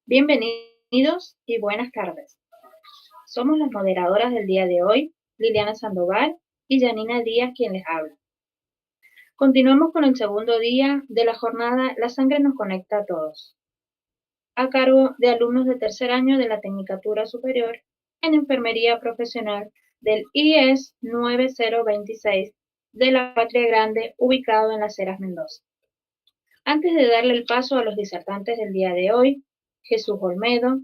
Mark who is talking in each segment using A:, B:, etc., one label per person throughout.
A: Bienvenidos y buenas tardes. Somos las moderadoras del día de hoy, Liliana Sandoval y Janina Díaz, quien les habla. Continuamos con el segundo día de la jornada La sangre nos conecta a todos, a cargo de alumnos de tercer año de la Tecnicatura Superior en Enfermería Profesional del IES 9026 de la Patria Grande, ubicado en Las Heras, Mendoza. Antes de darle el paso a los disertantes del día de hoy, Jesús Olmedo,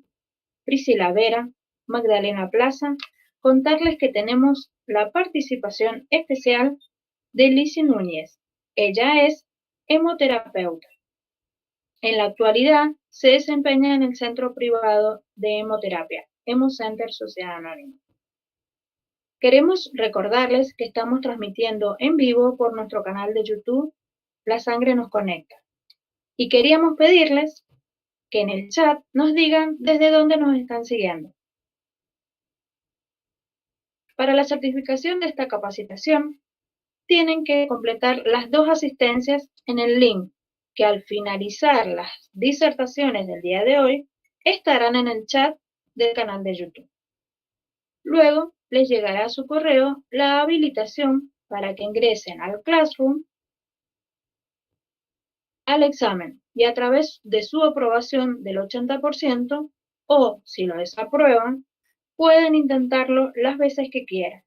A: Priscila Vera, Magdalena Plaza, contarles que tenemos la participación especial de Lizzy Núñez. Ella es hemoterapeuta. En la actualidad se desempeña en el centro privado de hemoterapia, Hemocenter Sociedad Anónima. Queremos recordarles que estamos transmitiendo en vivo por nuestro canal de YouTube La Sangre Nos Conecta. Y queríamos pedirles que en el chat nos digan desde dónde nos están siguiendo. Para la certificación de esta capacitación, tienen que completar las 2 asistencias en el link que al finalizar las disertaciones del día de hoy estarán en el chat del canal de YouTube. Luego les llegará a su correo la habilitación para que ingresen al Classroom, al examen, y a través de su aprobación del 80% o si lo desaprueban, pueden intentarlo las veces que quieran.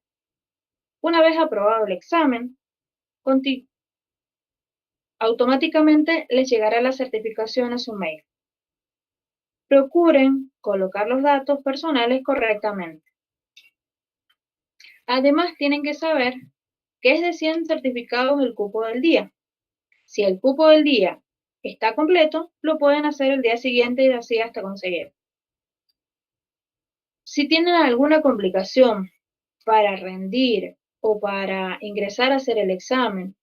A: Una vez aprobado el examen, automáticamente les llegará la certificación a su mail. Procuren colocar los datos personales correctamente. Además, tienen que saber que es de 100 certificados el cupo del día. Si el cupo del día está completo, lo pueden hacer el día siguiente y así hasta conseguir. Si tienen alguna complicación para rendir o para ingresar a hacer el examen,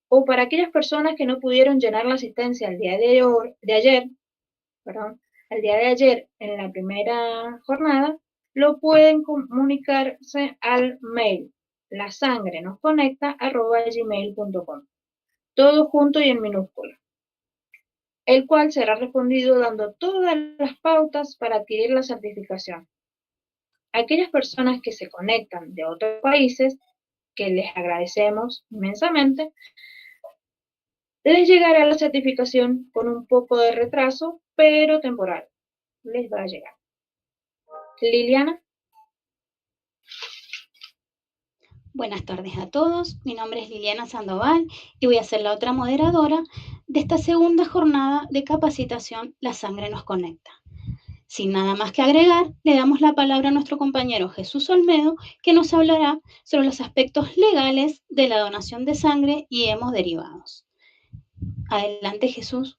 A: o para aquellas personas que no pudieron llenar la asistencia el día de ayer, el día de ayer en la primera jornada, lo pueden comunicarse al mail lasangrenosconecta@gmail.com, todo junto y en minúscula, el cual será respondido dando todas las pautas para adquirir la certificación. Aquellas personas que se conectan de otros países, que les agradecemos inmensamente, les llegará la certificación con un poco de retraso, pero temporal. Les va a llegar. Liliana.
B: Buenas tardes a todos, mi nombre es Liliana Sandoval y voy a ser la otra moderadora de esta segunda jornada de capacitación La Sangre Nos Conecta. Sin nada más que agregar, le damos la palabra a nuestro compañero Jesús Olmedo, que nos hablará sobre los aspectos legales de la donación de sangre y hemoderivados. Adelante, Jesús.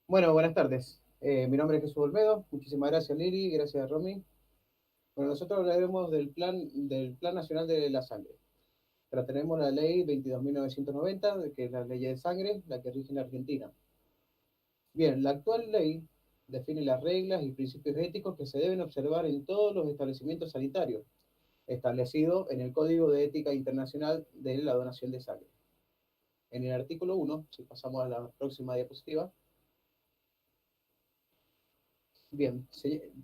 C: Bueno, buenas tardes. Mi nombre es Jesús Olmedo. Muchísimas gracias, Lili. Gracias, Romy. Bueno, nosotros hablaremos del Plan Nacional de la Sangre. Trataremos la ley 22.990, que es la ley de sangre, la que rige en Argentina. Bien, la actual ley define las reglas y principios éticos que se deben observar en todos los establecimientos sanitarios, establecido en el Código de Ética Internacional de la Donación de Sangre. En el artículo 1, si pasamos a la próxima diapositiva, bien,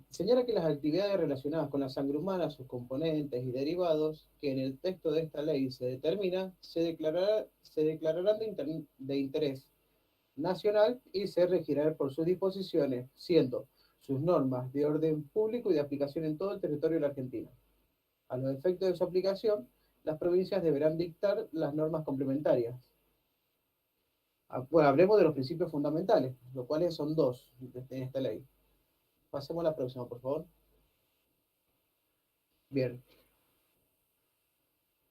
C: señala que las actividades relacionadas con la sangre humana, sus componentes y derivados, que en el texto de esta ley se determina, se declararán de interés nacional y se regirán por sus disposiciones, siendo sus normas de orden público y de aplicación en todo el territorio de la Argentina. A los efectos de su aplicación, las provincias deberán dictar las normas complementarias. Bueno, hablemos de los principios fundamentales, los cuales son 2 en esta ley. Pasemos a la próxima, por favor. Bien.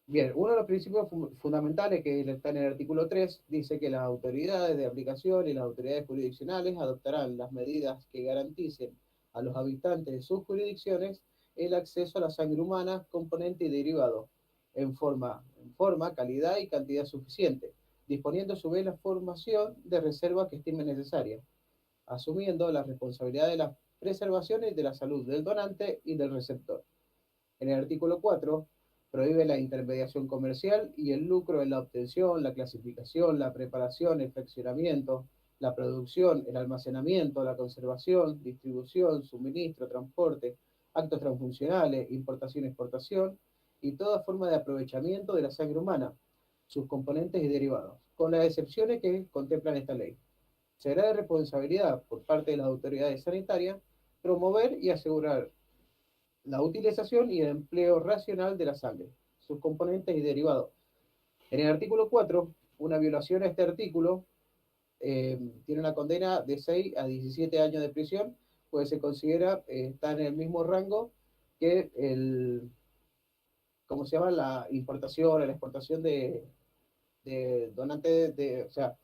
C: Bien, uno de los principios fundamentales que está en el artículo 3 dice que las autoridades de aplicación y las autoridades jurisdiccionales adoptarán las medidas que garanticen a los habitantes de sus jurisdicciones el acceso a la sangre humana, componente y derivado, en forma, calidad y cantidad suficiente, disponiendo a su vez la formación de reservas que estimen necesarias, asumiendo la responsabilidad de la preservación de la salud del donante y del receptor. En el artículo 4 Prohíbe la intermediación comercial y el lucro en la obtención, la clasificación, la preparación, el fraccionamiento, la producción, el almacenamiento, la conservación, distribución, suministro, transporte, actos transfuncionales, importación, exportación y toda forma de aprovechamiento de la sangre humana, sus componentes y derivados, con las excepciones que contemplan esta ley. Será de responsabilidad por parte de las autoridades sanitarias promover y asegurar la utilización y el empleo racional de la sangre, sus componentes y derivados. En el artículo 4, una violación a este artículo tiene una condena de 6 a 17 años de prisión, pues se considera, está en el mismo rango que ¿cómo se llama? La importación, la exportación de donantes, o sea,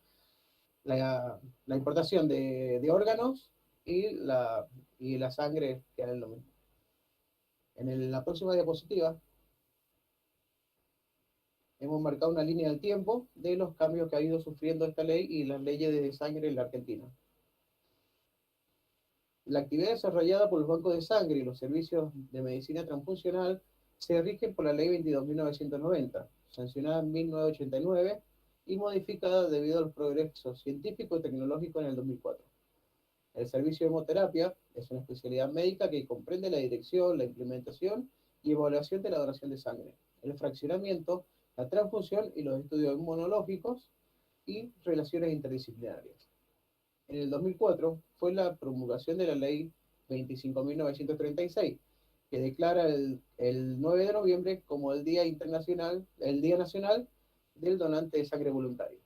C: la importación de órganos y la sangre, que es lo mismo. La próxima diapositiva hemos marcado una línea del tiempo de los cambios que ha ido sufriendo esta ley y las leyes de sangre en la Argentina. La actividad desarrollada por los bancos de sangre y los servicios de medicina transfuncional se rigen por la Ley 22.990, sancionada en 1989 y modificada debido a los progresos científicos y tecnológicos en el 2004. El servicio de hemoterapia es una especialidad médica que comprende la dirección, la implementación y evaluación de la donación de sangre, el fraccionamiento, la transfusión y los estudios inmunológicos y relaciones interdisciplinarias. En el 2004 fue la promulgación de la Ley 25.936, que declara el 9 de noviembre como el Día Nacional del Donante de Sangre Voluntario,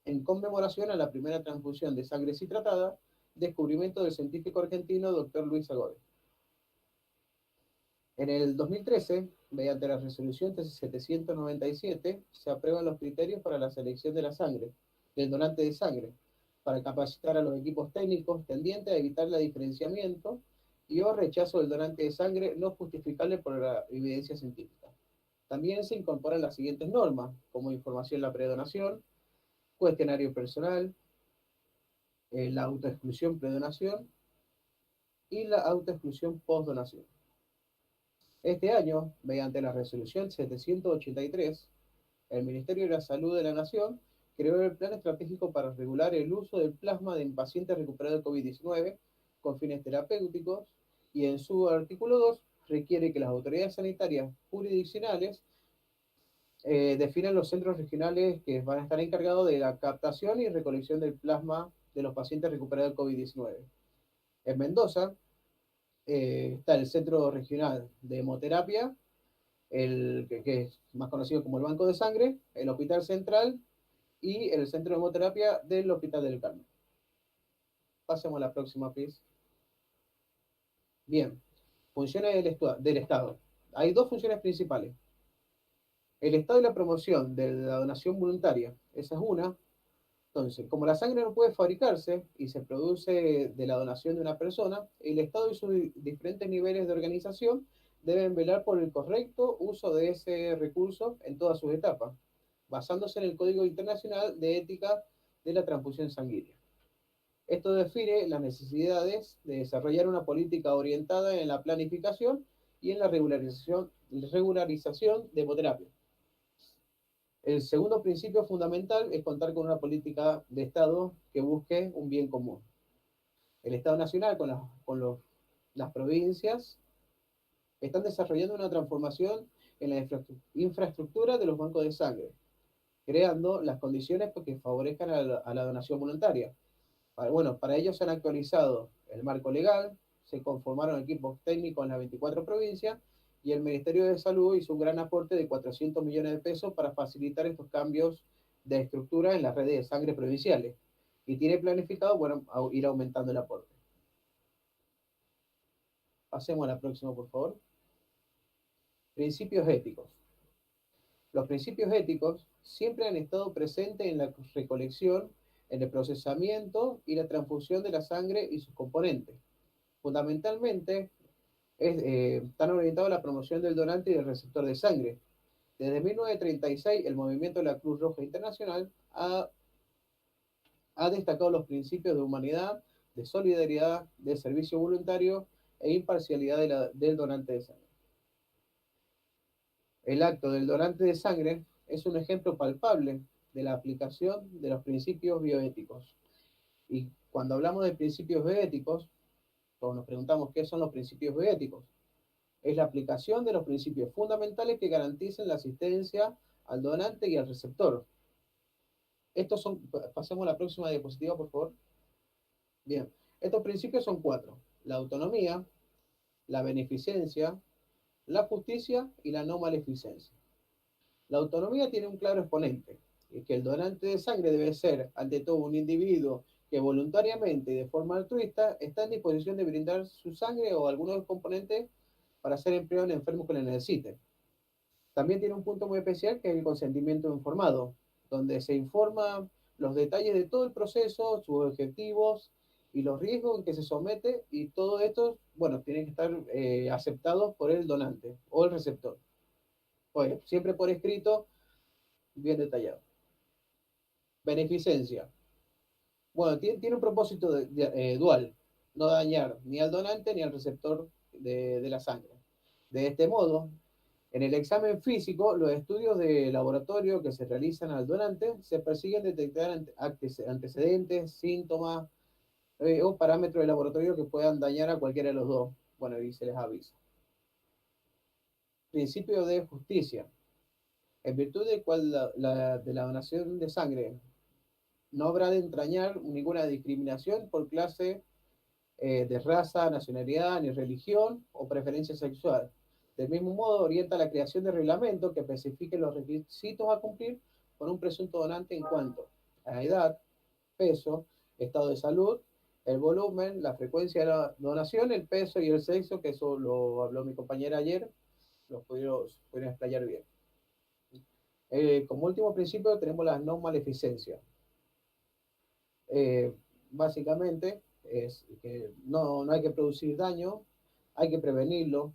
C: en conmemoración a la primera transfusión de sangre citratada, descubrimiento del científico argentino Dr. Luis Agode. En el 2013, mediante la resolución 797, se aprueban los criterios para la selección de la sangre, del donante de sangre, para capacitar a los equipos técnicos tendientes a evitar el diferenciamiento y o rechazo del donante de sangre no justificable por la evidencia científica. También se incorporan las siguientes normas, como información en la predonación, cuestionario personal, la autoexclusión predonación y la autoexclusión postdonación. Este año, mediante la resolución 783, el Ministerio de la Salud de la Nación creó el Plan Estratégico para regular el uso del plasma en pacientes recuperados de COVID-19 con fines terapéuticos y en su artículo 2 requiere que las autoridades sanitarias jurisdiccionales definan los centros regionales que van a estar encargados de la captación y recolección del plasma de los pacientes recuperados de COVID-19. En Mendoza está el Centro Regional de Hemoterapia, que es más conocido como el Banco de Sangre, el Hospital Central y el Centro de Hemoterapia del Hospital del Carmen. Pasemos a la próxima, please. Bien, funciones del Estado. Hay dos funciones principales. El Estado y la promoción de la donación voluntaria. Esa es una. Entonces, como la sangre no puede fabricarse y se produce de la donación de una persona, el Estado y sus diferentes niveles de organización deben velar por el correcto uso de ese recurso en todas sus etapas, basándose en el Código Internacional de Ética de la Transfusión Sanguínea. Esto define las necesidades de desarrollar una política orientada en la planificación y en la regularización de hemoterapia. El segundo principio fundamental es contar con una política de Estado que busque un bien común. El Estado Nacional las provincias están desarrollando una transformación en la infraestructura de los bancos de sangre, creando las condiciones que favorezcan a la donación voluntaria. Para ello se han actualizado el marco legal, se conformaron equipos técnicos en las 24 provincias y el Ministerio de Salud hizo un gran aporte de 400 millones de pesos para facilitar estos cambios de estructura en las redes de sangre provinciales y tiene planificado ir aumentando el aporte. Pasemos a la próxima, por favor. Principios éticos. Los principios éticos siempre han estado presentes en la recolección, en el procesamiento y la transfusión de la sangre y sus componentes. Fundamentalmente, están orientados a la promoción del donante y del receptor de sangre. Desde 1936, el movimiento de la Cruz Roja Internacional ha destacado los principios de humanidad, de solidaridad, de servicio voluntario e imparcialidad del donante de sangre. El acto del donante de sangre es un ejemplo palpable de la aplicación de los principios bioéticos. Y cuando hablamos de principios bioéticos, todos nos preguntamos qué son los principios bioéticos. Es la aplicación de los principios fundamentales que garanticen la asistencia al donante y al receptor. Estos son, pasemos a la próxima diapositiva, por favor. Bien, estos principios son 4: la autonomía, la beneficencia, la justicia y la no maleficencia. La autonomía tiene un claro exponente, es que el donante de sangre debe ser, ante todo, un individuo que voluntariamente y de forma altruista está en disposición de brindar su sangre o algunos de los componentes para ser empleado en enfermos que lo necesiten. También tiene un punto muy especial que es el consentimiento informado, donde se informa los detalles de todo el proceso, sus objetivos y los riesgos en que se somete, y todo esto, bueno, tiene que estar aceptados por el donante o el receptor. Pues, siempre por escrito, bien detallado. Beneficencia. Bueno, tiene un propósito dual: no dañar ni al donante ni al receptor de la sangre. De este modo, en el examen físico, los estudios de laboratorio que se realizan al donante se persiguen detectar antecedentes, síntomas o parámetros de laboratorio que puedan dañar a cualquiera de los dos. Bueno, y se les avisa. Principio de justicia. En virtud del cual de la donación de sangre no habrá de entrañar ninguna discriminación por clase de raza, nacionalidad, ni religión o preferencia sexual. Del mismo modo, orienta la creación de reglamentos que especifiquen los requisitos a cumplir por un presunto donante en cuanto a edad, peso, estado de salud, el volumen, la frecuencia de la donación, el peso y el sexo, que eso lo habló mi compañera ayer, lo pudieron explayar bien. Como último principio tenemos la no maleficencia. Básicamente es que no hay que producir daño, hay que prevenirlo.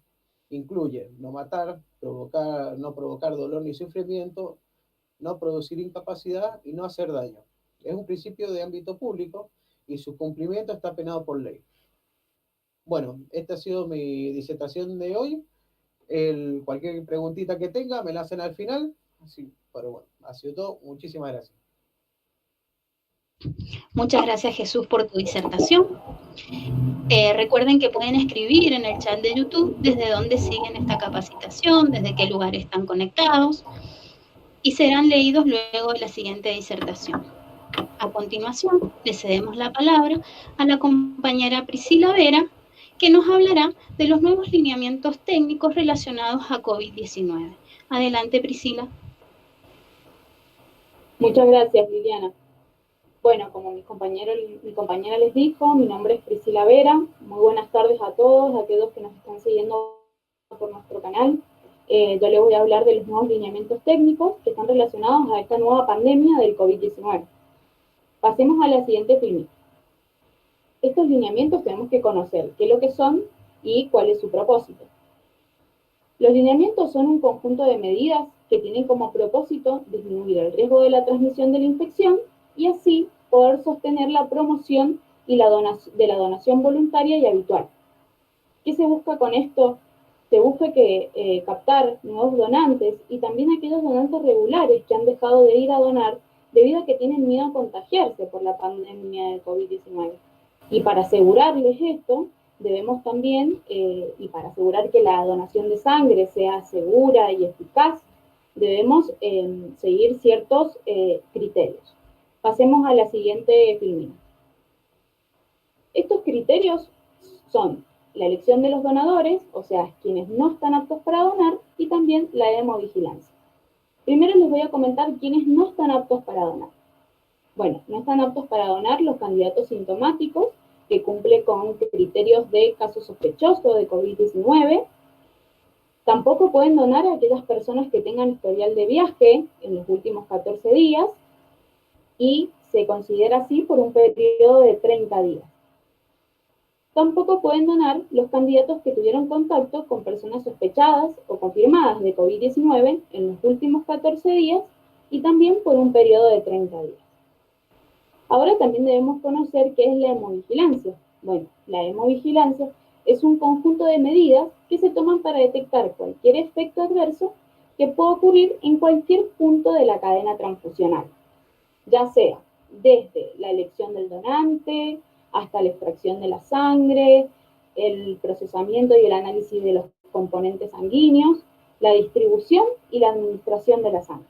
C: Incluye no matar, no provocar dolor ni sufrimiento, no producir incapacidad y no hacer daño. Es un principio de ámbito público y su cumplimiento está penado por ley. Bueno, esta ha sido mi disertación de hoy. Cualquier preguntita que tenga me la hacen al final. Así, pero bueno, ha sido todo. Muchísimas gracias.
B: Muchas gracias, Jesús, por tu disertación. Recuerden que pueden escribir en el chat de YouTube desde dónde siguen esta capacitación, desde qué lugar están conectados, y serán leídos luego de la siguiente disertación. A continuación, le cedemos la palabra a la compañera Priscila Vera, que nos hablará de los nuevos lineamientos técnicos relacionados a COVID-19. Adelante, Priscila.
D: Muchas gracias, Liliana. Bueno, como mi compañera les dijo, mi nombre es Priscila Vera. Muy buenas tardes a todos, a aquellos que nos están siguiendo por nuestro canal. Yo les voy a hablar de los nuevos lineamientos técnicos que están relacionados a esta nueva pandemia del COVID-19. Pasemos a la siguiente filmita. Estos lineamientos tenemos que conocer qué es lo que son y cuál es su propósito. Los lineamientos son un conjunto de medidas que tienen como propósito disminuir el riesgo de la transmisión de la infección y así poder sostener la promoción y de la donación voluntaria y habitual. ¿Qué se busca con esto? Se busca captar nuevos donantes y también aquellos donantes regulares que han dejado de ir a donar debido a que tienen miedo a contagiarse por la pandemia del COVID-19. Y para asegurarles esto, debemos también, y para asegurar que la donación de sangre sea segura y eficaz, debemos seguir ciertos criterios. Pasemos a la siguiente filmina. Estos criterios son la elección de los donadores, o sea, quienes no están aptos para donar, y también la hemovigilancia. Primero les voy a comentar quiénes no están aptos para donar. Bueno, no están aptos para donar los candidatos sintomáticos, que cumplen con criterios de caso sospechoso de COVID-19. Tampoco pueden donar a aquellas personas que tengan historial de viaje en los últimos 14 días, y se considera así por un periodo de 30 días. Tampoco pueden donar los candidatos que tuvieron contacto con personas sospechadas o confirmadas de COVID-19 en los últimos 14 días y también por un periodo de 30 días. Ahora también debemos conocer qué es la hemovigilancia. Bueno, la hemovigilancia es un conjunto de medidas que se toman para detectar cualquier efecto adverso que puede ocurrir en cualquier punto de la cadena transfusional, ya sea desde la elección del donante hasta la extracción de la sangre, el procesamiento y el análisis de los componentes sanguíneos, la distribución y la administración de la sangre.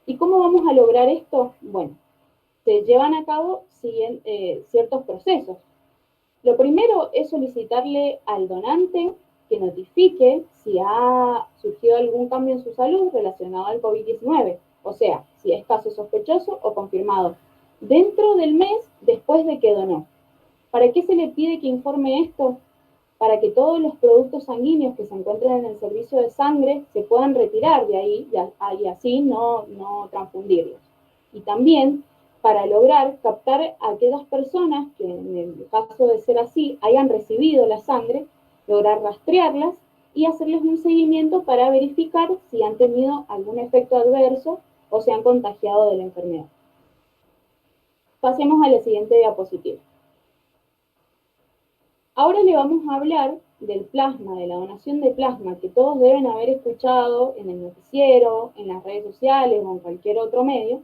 D: ¿Y cómo vamos a lograr esto? Bueno, se llevan a cabo ciertos procesos. Lo primero es solicitarle al donante que notifique si ha surgido algún cambio en su salud relacionado al COVID-19, o sea, si es caso sospechoso o confirmado, dentro del mes después de que donó. ¿Para qué se le pide que informe esto? Para que todos los productos sanguíneos que se encuentran en el servicio de sangre se puedan retirar de ahí y así no transfundirlos. Y también para lograr captar a aquellas personas que en el caso de ser así hayan recibido la sangre, lograr rastrearlas y hacerles un seguimiento para verificar si han tenido algún efecto adverso o se han contagiado de la enfermedad. Pasemos a la siguiente diapositiva. Ahora le vamos a hablar del plasma, de la donación de plasma, que todos deben haber escuchado en el noticiero, en las redes sociales o en cualquier otro medio,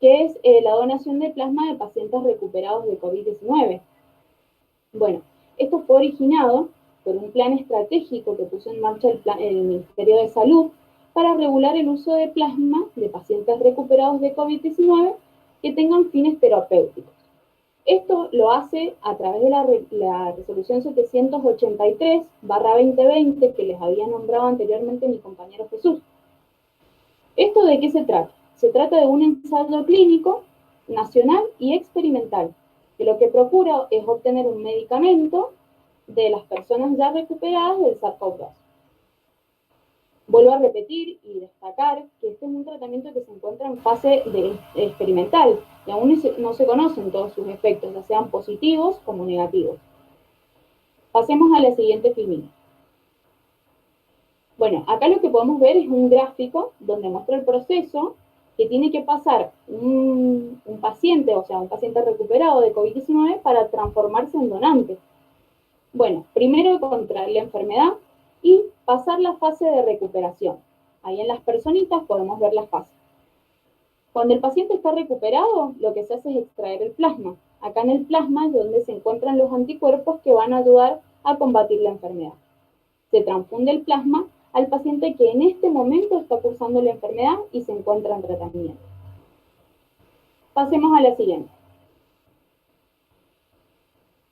D: que es la donación de plasma de pacientes recuperados de COVID-19. Bueno, esto fue originado por un plan estratégico que puso en marcha el Ministerio de Salud para regular el uso de plasma de pacientes recuperados de COVID-19 que tengan fines terapéuticos. Esto lo hace a través de la resolución 783/2020 que les había nombrado anteriormente mi compañero Jesús. ¿Esto de qué se trata? Se trata de un ensayo clínico nacional y experimental, que lo que procura es obtener un medicamento de las personas ya recuperadas del SARS-CoV-2. Vuelvo a repetir y destacar que este es un tratamiento que se encuentra en fase experimental y aún no se conocen todos sus efectos, ya sean positivos como negativos. Pasemos a la siguiente filmina. Bueno, acá lo que podemos ver es un gráfico donde muestra el proceso que tiene que pasar un paciente, o sea, un paciente recuperado de COVID-19 para transformarse en donante. Bueno, primero contraer la enfermedad y pasar la fase de recuperación. Ahí en las personitas podemos ver las fases. Cuando el paciente está recuperado, lo que se hace es extraer el plasma. Acá en el plasma es donde se encuentran los anticuerpos que van a ayudar a combatir la enfermedad. Se transfunde el plasma al paciente que en este momento está cursando la enfermedad y se encuentra en tratamiento. Pasemos a la siguiente.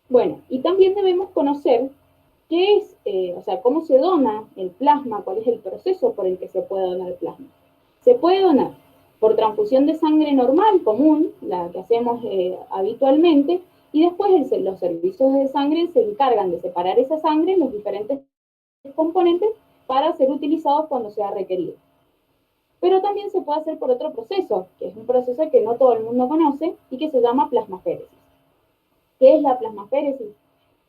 D: Bueno, y también debemos conocer qué es, cómo se dona el plasma, cuál es el proceso por el que se puede donar el plasma. Se puede donar por transfusión de sangre normal, común, la que hacemos habitualmente, y después los servicios de sangre se encargan de separar esa sangre en los diferentes componentes para ser utilizados cuando sea requerido. Pero también se puede hacer por otro proceso, que es un proceso que no todo el mundo conoce y que se llama plasmaféresis. ¿Qué es la plasmaféresis?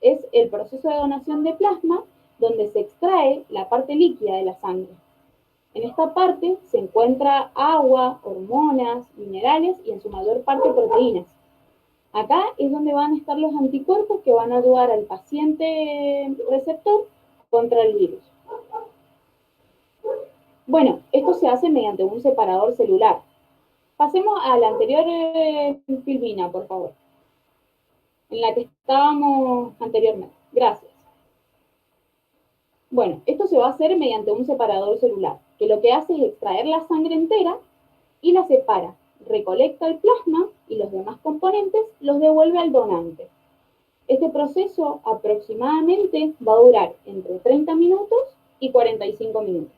D: Es el proceso de donación de plasma donde se extrae la parte líquida de la sangre. En esta parte se encuentra agua, hormonas, minerales y en su mayor parte proteínas. Acá es donde van a estar los anticuerpos que van a ayudar al paciente receptor contra el virus. Bueno, esto se hace mediante un separador celular. Pasemos a la anterior filmina, por favor, en la que estábamos anteriormente. Gracias. Bueno, esto se va a hacer mediante un separador celular, que lo que hace es extraer la sangre entera y la separa, recolecta el plasma y los demás componentes los devuelve al donante. Este proceso aproximadamente va a durar entre 30 minutos y 45 minutos.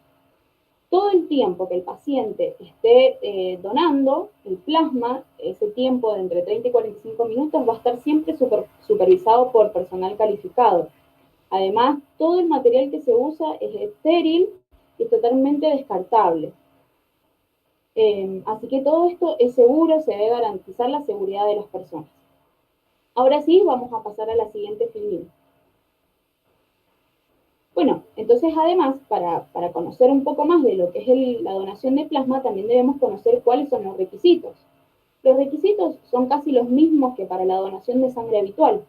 D: Todo el tiempo que el paciente esté donando el plasma, ese tiempo de entre 30 y 45 minutos va a estar siempre supervisado por personal calificado. Además, todo el material que se usa es estéril y totalmente descartable. Así que todo esto es seguro, se debe garantizar la seguridad de las personas. Ahora sí, vamos a pasar a la siguiente filmina. Bueno, entonces además, para conocer un poco más de lo que es la donación de plasma, también debemos conocer cuáles son los requisitos. Los requisitos son casi los mismos que para la donación de sangre habitual,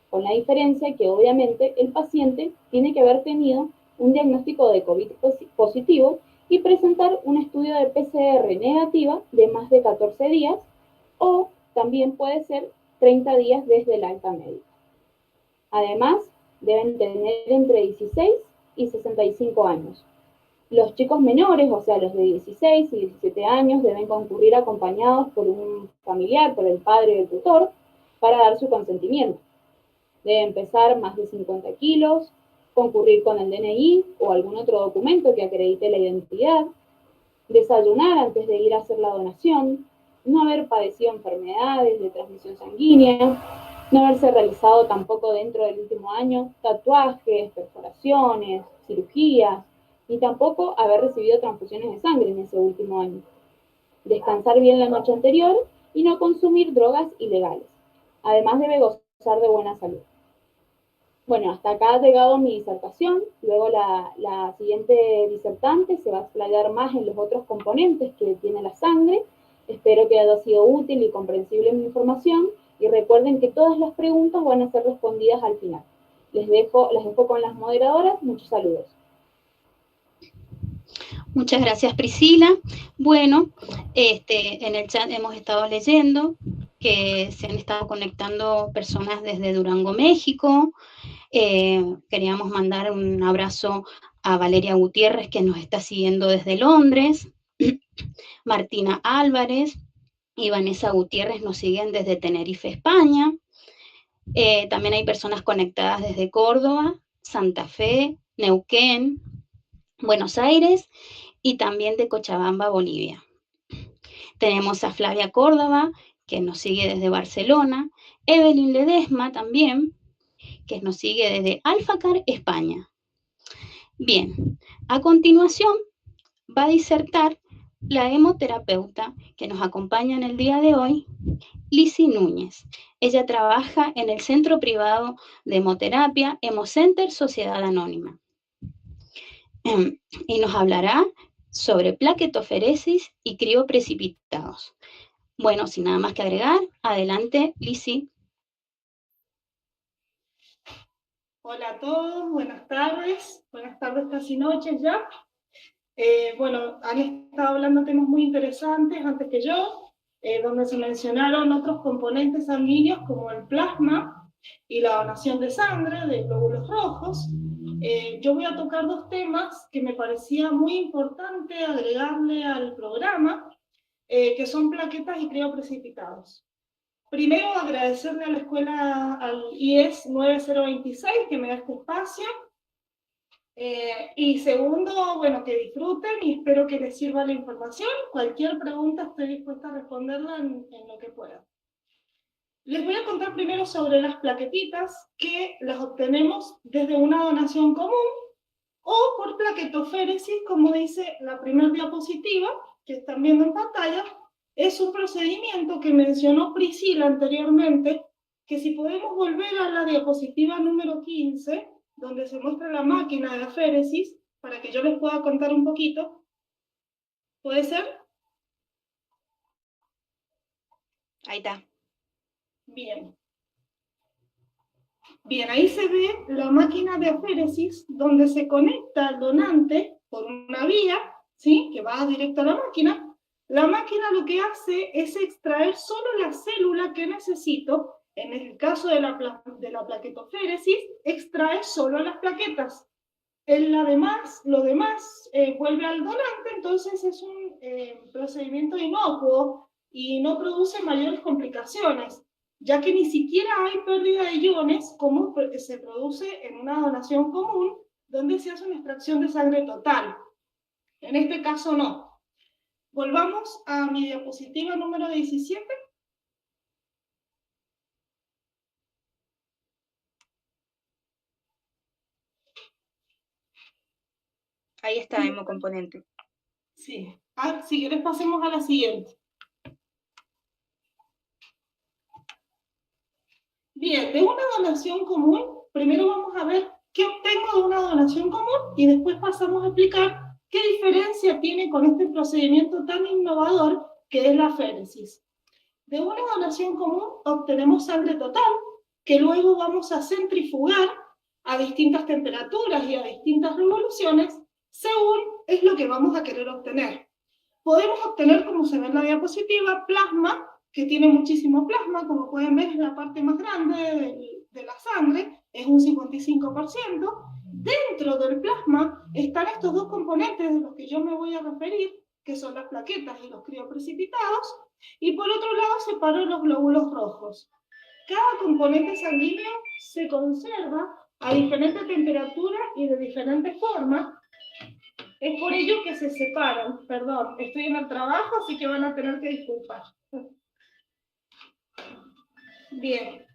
D: con la diferencia que obviamente el paciente tiene que haber tenido un diagnóstico de COVID positivo y presentar un estudio de PCR negativa de más de 14 días o también puede ser 30 días desde el alta médica. Además, deben tener entre 16 y 65 años. Los chicos menores, o sea, los de 16 y 17 años, deben concurrir acompañados por un familiar, por el padre del tutor, para dar su consentimiento. Deben pesar más de 50 kilos, concurrir con el DNI o algún otro documento que acredite la identidad, desayunar antes de ir a hacer la donación, no haber padecido enfermedades de transmisión sanguínea, no haberse realizado tampoco dentro del último año tatuajes, perforaciones, cirugías, ni tampoco haber recibido transfusiones de sangre en ese último año. Descansar bien la noche anterior y no consumir drogas ilegales. Además debe gozar de buena salud. Bueno, hasta acá ha llegado mi disertación. Luego la siguiente disertante se va a explayar más en los otros componentes que tiene la sangre. Espero que haya sido útil y comprensible mi información. Y recuerden que todas las preguntas van a ser respondidas al final. Las dejo con las moderadoras. Muchos saludos.
B: Muchas gracias, Priscila. Bueno, en el chat hemos estado leyendo que se han estado conectando personas desde Durango, México. Queríamos mandar un abrazo a Valeria Gutiérrez, que nos está siguiendo desde Londres. Martina Álvarez y Vanessa Gutiérrez nos siguen desde Tenerife, España. También hay personas conectadas desde Córdoba, Santa Fe, Neuquén, Buenos Aires y también de Cochabamba, Bolivia. Tenemos a Flavia Córdoba, que nos sigue desde Barcelona, Evelyn Ledesma también, que nos sigue desde Alfacar, España. Bien, a continuación va a disertar la hemoterapeuta que nos acompaña en el día de hoy, Lizzy Núñez. Ella trabaja en el Centro Privado de Hemoterapia Hemocenter Sociedad Anónima. Y nos hablará sobre plaquetoferesis y crioprecipitados. Bueno, sin nada más que agregar, adelante, Lizzy.
E: Hola a todos, buenas tardes casi noches ya. Bueno, han estado hablando temas muy interesantes antes que yo, donde se mencionaron otros componentes sanguíneos como el plasma y la donación de sangre de glóbulos rojos. Yo voy a tocar dos temas que me parecía muy importante agregarle al programa, que son plaquetas y crioprecipitados. Primero, agradecerle a la escuela, al IES 9026, que me da este espacio. Y segundo, bueno, que disfruten y espero que les sirva la información. Cualquier pregunta estoy dispuesta a responderla en lo que pueda. Les voy a contar primero sobre las plaquetitas, que las obtenemos desde una donación común o por plaquetoféresis, como dice la primera diapositiva, que están viendo en pantalla. Es un procedimiento que mencionó Priscila anteriormente, que si podemos volver a la diapositiva número 15, donde se muestra la máquina de aféresis, para que yo les pueda contar un poquito. ¿Puede ser?
B: Ahí está.
E: Bien. Bien, ahí se ve la máquina de aféresis, donde se conecta al donante por una vía, ¿sí?, que va directo a la máquina. La máquina lo que hace es extraer solo la célula que necesito. En el caso de la plaquetoféresis, extrae solo las plaquetas. Lo demás vuelve al donante, entonces es un procedimiento inocuo y no produce mayores complicaciones, ya que ni siquiera hay pérdida de iones como se produce en una donación común, donde se hace una extracción de sangre total. En este caso no. Volvamos a mi diapositiva número 17.
B: Ahí está, hemocomponente.
E: Sí. Si quieres pasemos a la siguiente. Bien, de una donación común, primero vamos a ver qué obtengo de una donación común y después pasamos a explicar qué diferencia tiene con este procedimiento tan innovador que es la aféresis. De una donación común obtenemos sangre total, que luego vamos a centrifugar a distintas temperaturas y a distintas revoluciones, según es lo que vamos a querer obtener. Podemos obtener, como se ve en la diapositiva, plasma, que tiene muchísimo plasma, como pueden ver es la parte más grande de la sangre, es un 55%. Dentro del plasma están estos dos componentes de los que yo me voy a referir, que son las plaquetas y los crioprecipitados, y por otro lado separo los glóbulos rojos. Cada componente sanguíneo se conserva a diferente temperatura y de diferente forma. Es por ello que se separan. Perdón, estoy en el trabajo, así que van a tener que disculpar. Bien.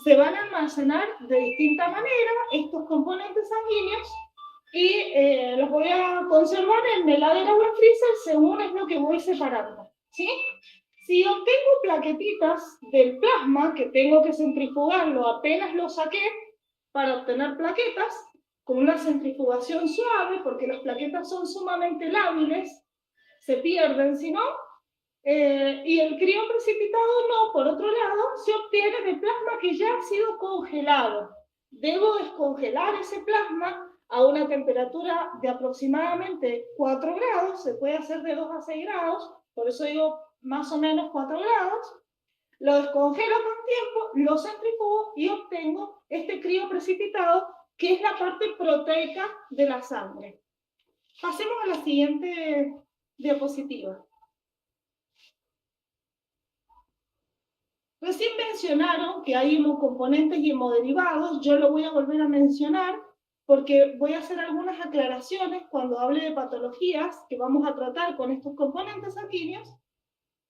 E: Se van a almacenar de distinta manera estos componentes sanguíneos y los voy a conservar en heladera o en freezer según es lo que voy separando, ¿sí? Si obtengo plaquetitas del plasma, que tengo que centrifugarlo apenas lo saqué para obtener plaquetas, con una centrifugación suave, porque las plaquetas son sumamente lábiles, se pierden si no, y el crioprecipitado no, por otro lado, se obtiene de plasma que ya ha sido congelado. Debo descongelar ese plasma a una temperatura de aproximadamente 4 grados, se puede hacer de 2 a 6 grados, por eso digo más o menos 4 grados, lo descongelo con tiempo, lo centrifugo y obtengo este crioprecipitado, que es la parte proteica de la sangre. Pasemos a la siguiente diapositiva. Recién mencionaron que hay hemocomponentes y hemoderivados, yo lo voy a volver a mencionar porque voy a hacer algunas aclaraciones cuando hable de patologías que vamos a tratar con estos componentes sanguíneos.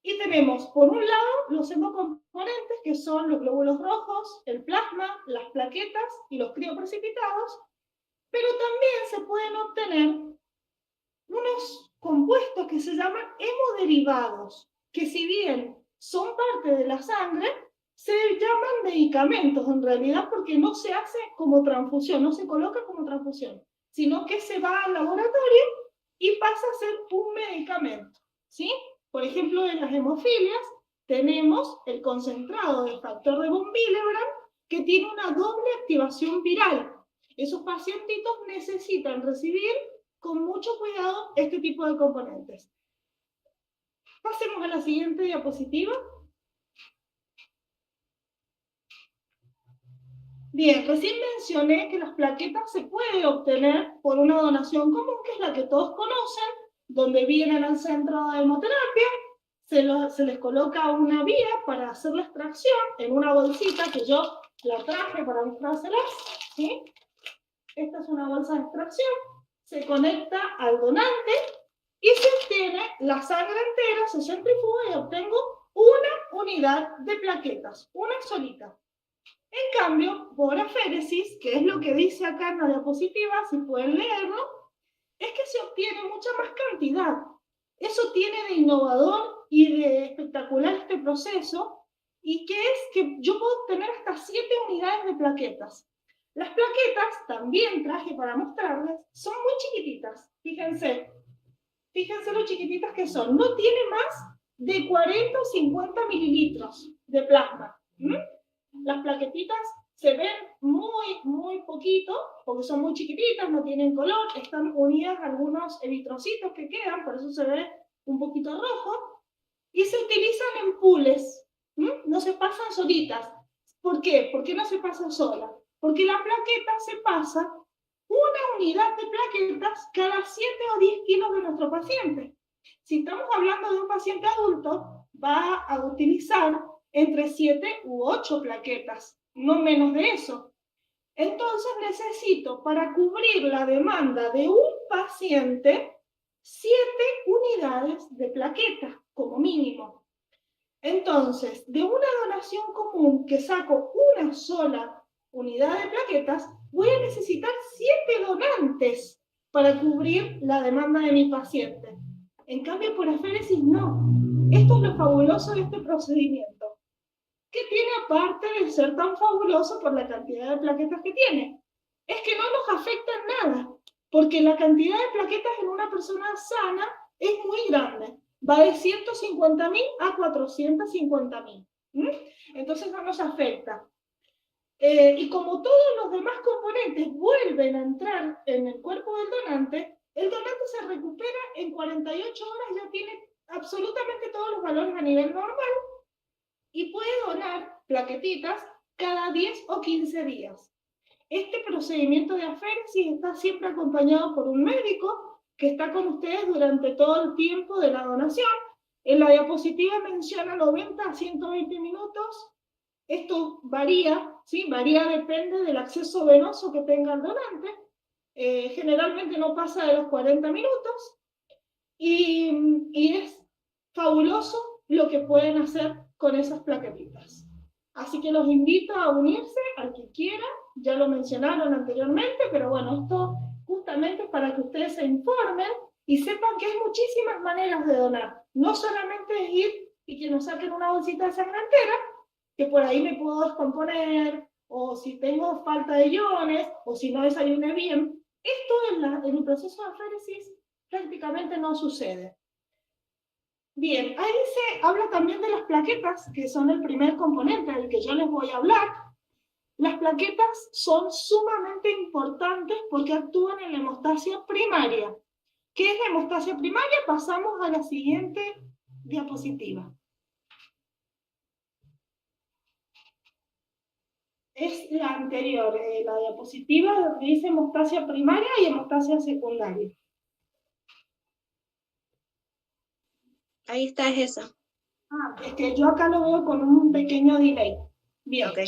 E: Y tenemos, por un lado, los hemocomponentes, que son los glóbulos rojos, el plasma, las plaquetas y los crioprecipitados, pero también se pueden obtener unos compuestos que se llaman hemoderivados, que si bien son parte de la sangre, se llaman medicamentos en realidad porque no se hace como transfusión, no se coloca como transfusión, sino que se va al laboratorio y pasa a ser un medicamento, ¿sí? Por ejemplo, en las hemofilias tenemos el concentrado del factor de von Willebrand que tiene una doble activación viral. Esos pacientitos necesitan recibir con mucho cuidado este tipo de componentes. Pasemos a la siguiente diapositiva. Bien, recién mencioné que las plaquetas se pueden obtener por una donación común, que es la que todos conocen, donde vienen al centro de hemoterapia, se les coloca una vía para hacer la extracción en una bolsita que yo la traje para mostrárselas, ¿sí? Esta es una bolsa de extracción, se conecta al donante y se obtiene la sangre entera, se centrifuga y obtengo una unidad de plaquetas, una solita. En cambio, por aféresis, que es lo que dice acá en la diapositiva, si pueden leerlo, es que se obtiene mucha más cantidad. Eso tiene de innovador y de espectacular este proceso, y que es que yo puedo obtener hasta 7 unidades de plaquetas. Las plaquetas, también traje para mostrarles, son muy chiquititas. Fíjense lo chiquititas que son. No tiene más de 40 o 50 mililitros de plasma. Las plaquetitas se ven muy poquito, porque son muy chiquititas, no tienen color, están unidas a algunos eritrocitos que quedan, por eso se ve un poquito rojo, y se utilizan en pools, no se pasan solitas. ¿Por qué? ¿Por qué no se pasan solas? Porque la plaqueta se pasa una unidad de plaquetas cada 7 o 10 kilos de nuestro paciente. Si estamos hablando de un paciente adulto, va a utilizar entre 7 u 8 plaquetas, no menos de eso. Entonces necesito, para cubrir la demanda de un paciente, 7 unidades de plaquetas, como mínimo. Entonces, de una donación común que saco una sola unidad de plaquetas, voy a necesitar 7 donantes para cubrir la demanda de mi paciente. En cambio, por aféresis no. Esto es lo fabuloso de este procedimiento. ¿Qué tiene aparte de ser tan fabuloso por la cantidad de plaquetas que tiene? Es que no nos afecta en nada, porque la cantidad de plaquetas en una persona sana es muy grande. Va de 150.000 a 450.000. Entonces no nos afecta. Y como todos los demás componentes vuelven a entrar en el cuerpo del donante se recupera en 48 horas, ya tiene absolutamente todos los valores a nivel normal y puede donar plaquetitas cada 10 o 15 días. Este procedimiento de aféresis está siempre acompañado por un médico que está con ustedes durante todo el tiempo de la donación. En la diapositiva menciona 90 a 120 minutos. Esto varía, ¿sí? Varía, depende del acceso venoso que tenga el donante. Generalmente no pasa de los 40 minutos. Y es fabuloso lo que pueden hacer con esas plaquetitas. Así que los invito a unirse al que quiera. Ya lo mencionaron anteriormente, pero bueno, esto justamente es para que ustedes se informen y sepan que hay muchísimas maneras de donar. No solamente es ir y que nos saquen una bolsita de sangre entera, que por ahí me puedo descomponer, o si tengo falta de iones, o si no desayuné bien. Esto en el proceso de aféresis prácticamente no sucede. Bien, ahí se habla también de las plaquetas, que son el primer componente del que yo les voy a hablar. Las plaquetas son sumamente importantes porque actúan en la hemostasia primaria. ¿Qué es la hemostasia primaria? Pasamos a la siguiente diapositiva. Es la anterior, la diapositiva donde dice hemostasia primaria y hemostasia secundaria.
F: Ahí está, es esa.
E: Es que yo acá lo veo con un pequeño delay. Bien.
F: Okay.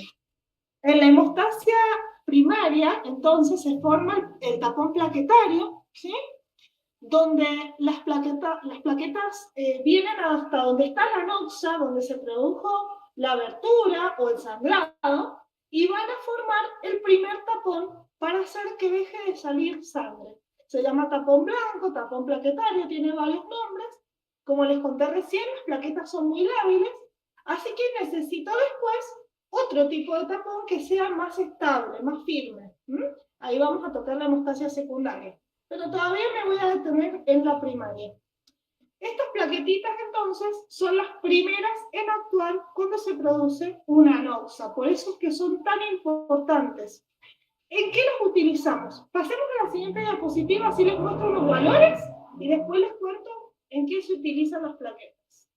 E: En la hemostasia primaria, entonces, se forma el tapón plaquetario, ¿sí? Donde las plaquetas vienen hasta donde está la noxa, donde se produjo la abertura o el sangrado, y van a formar el primer tapón para hacer que deje de salir sangre. Se llama tapón blanco, tapón plaquetario, tiene varios nombres. Como les conté recién, las plaquetas son muy lábiles, así que necesito después otro tipo de tapón que sea más estable, más firme. Ahí vamos a tocar la hemostasia secundaria. Pero todavía me voy a detener en la primaria. Estas plaquetitas, entonces, son las primeras en actuar cuando se produce una anoxa. Por eso es que son tan importantes. ¿En qué los utilizamos? Pasemos a la siguiente diapositiva, así les muestro los valores y después les cuento en qué se utilizan las plaquetas.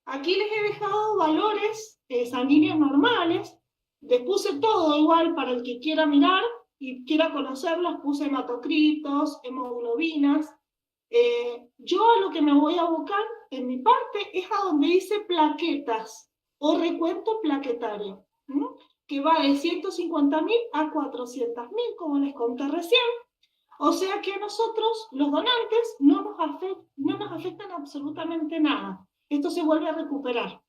E: Aquí les he dejado valores sanguíneos normales. Les puse todo igual para el que quiera mirar y quiera conocerlos. Puse hematocritos, hemoglobinas. Yo a lo que me voy a abocar en mi parte es a donde dice plaquetas o recuento plaquetario, que va de 150.000 a 400.000, como les conté recién. O sea que a nosotros, los donantes, no nos afectan absolutamente nada. Esto se vuelve a recuperar.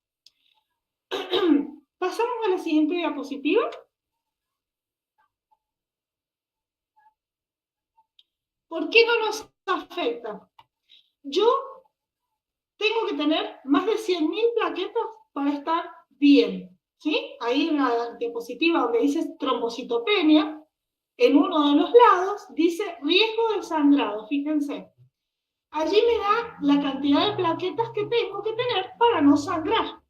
E: Pasamos a la siguiente diapositiva. ¿Por qué no nos afecta? Yo tengo que tener más de 100.000 plaquetas para estar bien, ¿sí? Ahí en la diapositiva donde dice trombocitopenia, en uno de los lados dice riesgo de sangrado, fíjense. Allí me da la cantidad de plaquetas que tengo que tener para no sangrar.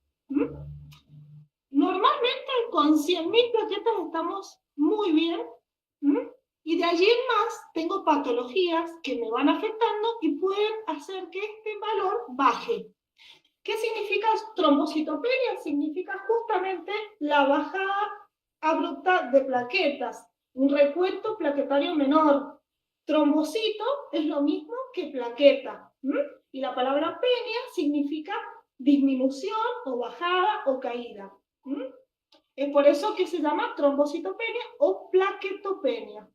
E: Normalmente con 100.000 plaquetas estamos muy bien. Y de allí en más tengo patologías que me van afectando y pueden hacer que este valor baje. ¿Qué significa trombocitopenia? Significa justamente la bajada abrupta de plaquetas, un recuento plaquetario menor. Trombocito es lo mismo que plaqueta. Y la palabra penia significa disminución o bajada o caída. Es por eso que se llama trombocitopenia o plaquetopenia.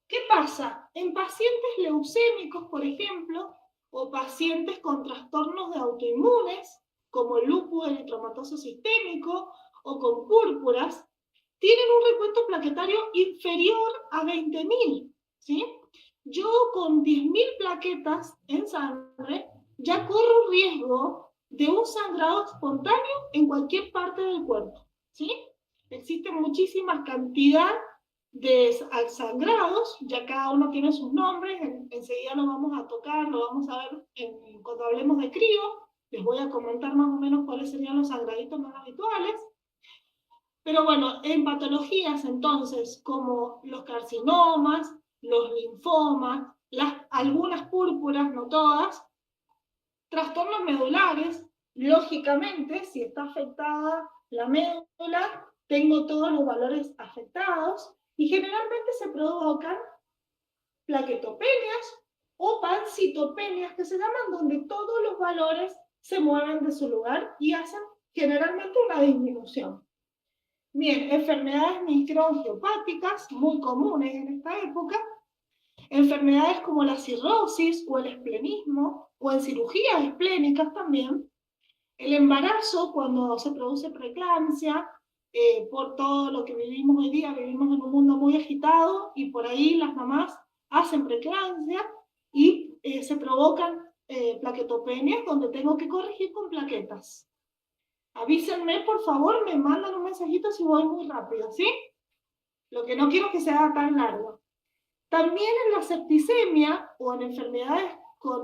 E: ¿Qué pasa? En pacientes leucémicos, por ejemplo, o pacientes con trastornos de autoinmunes, como el lupus eritematoso sistémico o con púrpuras, tienen un recuento plaquetario inferior a 20.000, ¿sí? Yo con 10.000 plaquetas en sangre ya corro riesgo de un sangrado espontáneo en cualquier parte del cuerpo, ¿sí? Existe muchísima cantidad de sangrados, ya cada uno tiene sus nombres, enseguida lo vamos a tocar, lo vamos a ver cuando hablemos de crío, les voy a comentar más o menos cuáles serían los sangraditos más habituales. Pero bueno, en patologías entonces, como los carcinomas, los linfomas, algunas púrpuras, no todas, trastornos medulares, lógicamente, si está afectada la médula, tengo todos los valores afectados y generalmente se provocan plaquetopenias o pancitopenias, que se llaman, donde todos los valores se mueven de su lugar y hacen generalmente una disminución. Bien, enfermedades microangiopáticas, muy comunes en esta época, enfermedades como la cirrosis o el esplenismo, o en cirugías esplénicas también, el embarazo cuando se produce preeclampsia, por todo lo que vivimos hoy día, vivimos en un mundo muy agitado y por ahí las mamás hacen preeclampsia y se provocan plaquetopenias donde tengo que corregir con plaquetas. Avísenme, por favor, me mandan un mensajito si voy muy rápido, ¿sí? Lo que no quiero es que se haga tan largo. También en la septicemia o en enfermedades con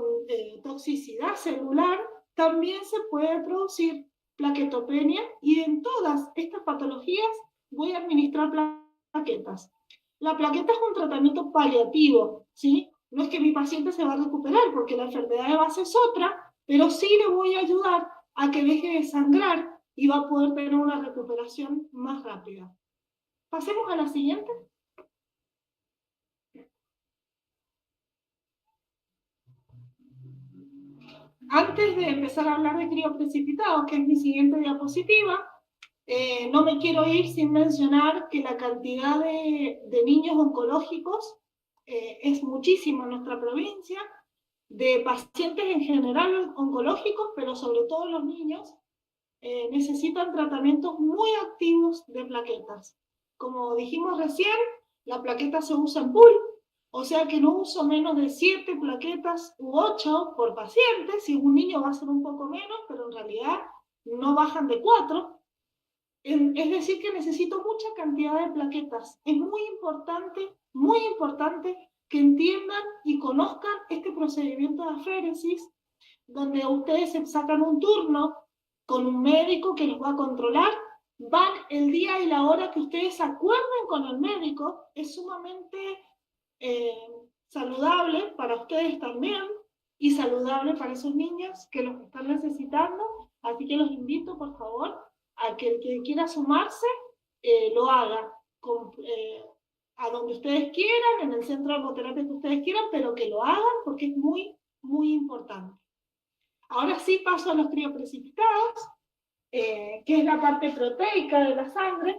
E: toxicidad celular, también se puede producir plaquetopenia y en todas estas patologías voy a administrar plaquetas. La plaqueta es un tratamiento paliativo, ¿sí? No es que mi paciente se va a recuperar porque la enfermedad de base es otra, pero sí le voy a ayudar a que deje de sangrar y va a poder tener una recuperación más rápida. Pasemos a la siguiente. Antes de empezar a hablar de crioprecipitados, que es mi siguiente diapositiva, no me quiero ir sin mencionar que la cantidad de niños oncológicos es muchísima en nuestra provincia, de pacientes en general oncológicos, pero sobre todo los niños, necesitan tratamientos muy activos de plaquetas. Como dijimos recién, la plaqueta se usa en pool, o sea que no uso menos de 7 plaquetas u 8 por paciente. Si es un niño va a ser un poco menos, pero en realidad no bajan de 4. Es decir que necesito mucha cantidad de plaquetas. Es muy importante que entiendan y conozcan este procedimiento de aféresis, donde ustedes se sacan un turno con un médico que los va a controlar, van el día y la hora que ustedes acuerden con el médico, es sumamente saludable para ustedes también y saludable para esos niños que los están necesitando, así que los invito por favor a que el que quiera sumarse lo haga a donde ustedes quieran, en el centro de hemoterapia que ustedes quieran, pero que lo hagan porque es muy, muy importante. Ahora sí paso a los crioprecipitados, que es la parte proteica de la sangre.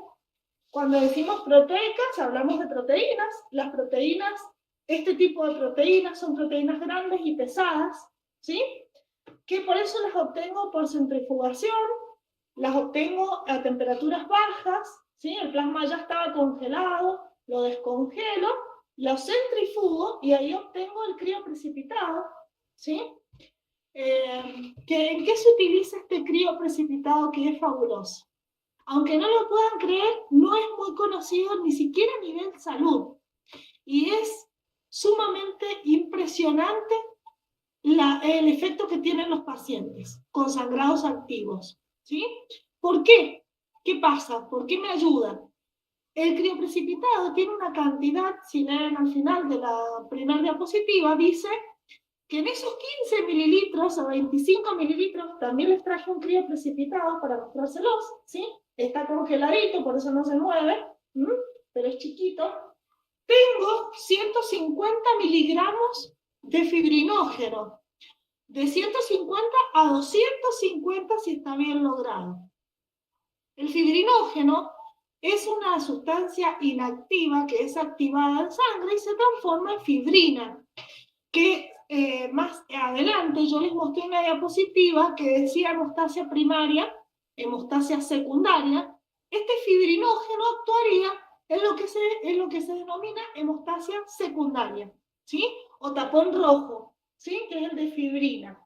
E: Cuando decimos proteicas, hablamos de proteínas. Las proteínas, este tipo de proteínas son proteínas grandes y pesadas, ¿sí? Que por eso las obtengo por centrifugación, las obtengo a temperaturas bajas, ¿sí? El plasma ya estaba congelado, lo descongelo, lo centrifugo y ahí obtengo el crioprecipitado, ¿sí? ¿En qué se utiliza este crioprecipitado que es fabuloso? Aunque no lo puedan creer, no es muy conocido ni siquiera a nivel salud. Y es sumamente impresionante el efecto que tienen los pacientes con sangrados activos, ¿sí? ¿Por qué? ¿Qué pasa? ¿Por qué me ayuda? El crioprecipitado tiene una cantidad, si leen al final de la primera diapositiva, dice que en esos 15 mililitros o 25 mililitros, también les traje un crioprecipitado para mostrárselos, ¿sí? Está congeladito, por eso no se mueve, pero es chiquito. Tengo 150 miligramos de fibrinógeno, de 150 a 250 si está bien logrado. El fibrinógeno es una sustancia inactiva que es activada en sangre y se transforma en fibrina, que más adelante yo les mostré una diapositiva que decía hemostasia primaria, hemostasia secundaria. Este fibrinógeno actuaría en lo que se denomina hemostasia secundaria, ¿sí? O tapón rojo, ¿sí? Que es el de fibrina.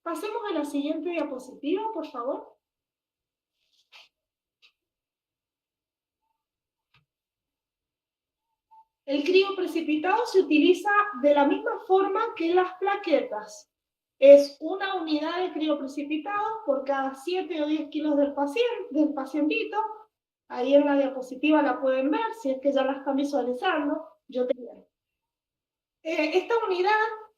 E: Pasemos a la siguiente diapositiva, por favor. El crioprecipitado se utiliza de la misma forma que las plaquetas. Es una unidad de crioprecipitado por cada 7 o 10 kilos del pacientito. Ahí en la diapositiva la pueden ver, si es que ya la están visualizando. Esta unidad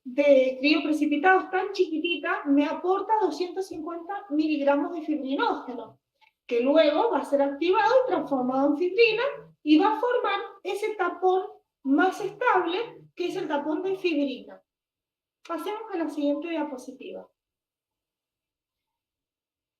E: de crioprecipitados tan chiquitita me aporta 250 miligramos de fibrinógeno, que luego va a ser activado y transformado en fibrina y va a formar ese tapón más estable, que es el tapón de fibrina. Pasemos a la siguiente diapositiva.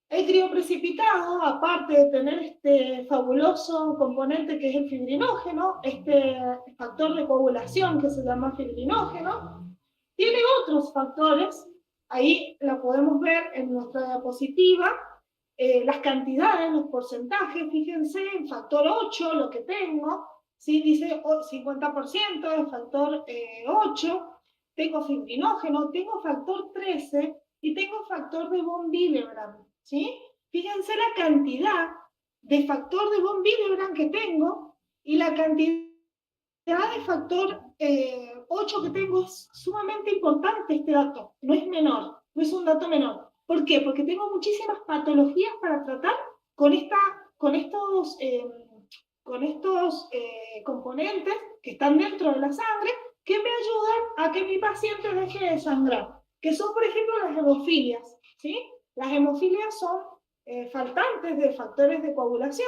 E: El crioprecipitado, aparte de tener este fabuloso componente que es el fibrinógeno, este factor de coagulación que se llama fibrinógeno, tiene otros factores. Ahí la podemos ver en nuestra diapositiva, las cantidades, los porcentajes. Fíjense, en factor 8 lo que tengo, ¿sí? Dice 50% de factor 8, tengo fibrinógeno, tengo factor 13 y tengo factor de von Willebrand, ¿sí? Fíjense la cantidad de factor de von Willebrand que tengo y la cantidad de factor 8 que tengo. Es sumamente importante este dato, no es menor, no es un dato menor. ¿Por qué? Porque tengo muchísimas patologías para tratar con estos componentes que están dentro de la sangre, que me ayudan a que mi paciente deje de sangrar, que son, por ejemplo, las hemofilias, ¿sí? Las hemofilias son faltantes de factores de coagulación,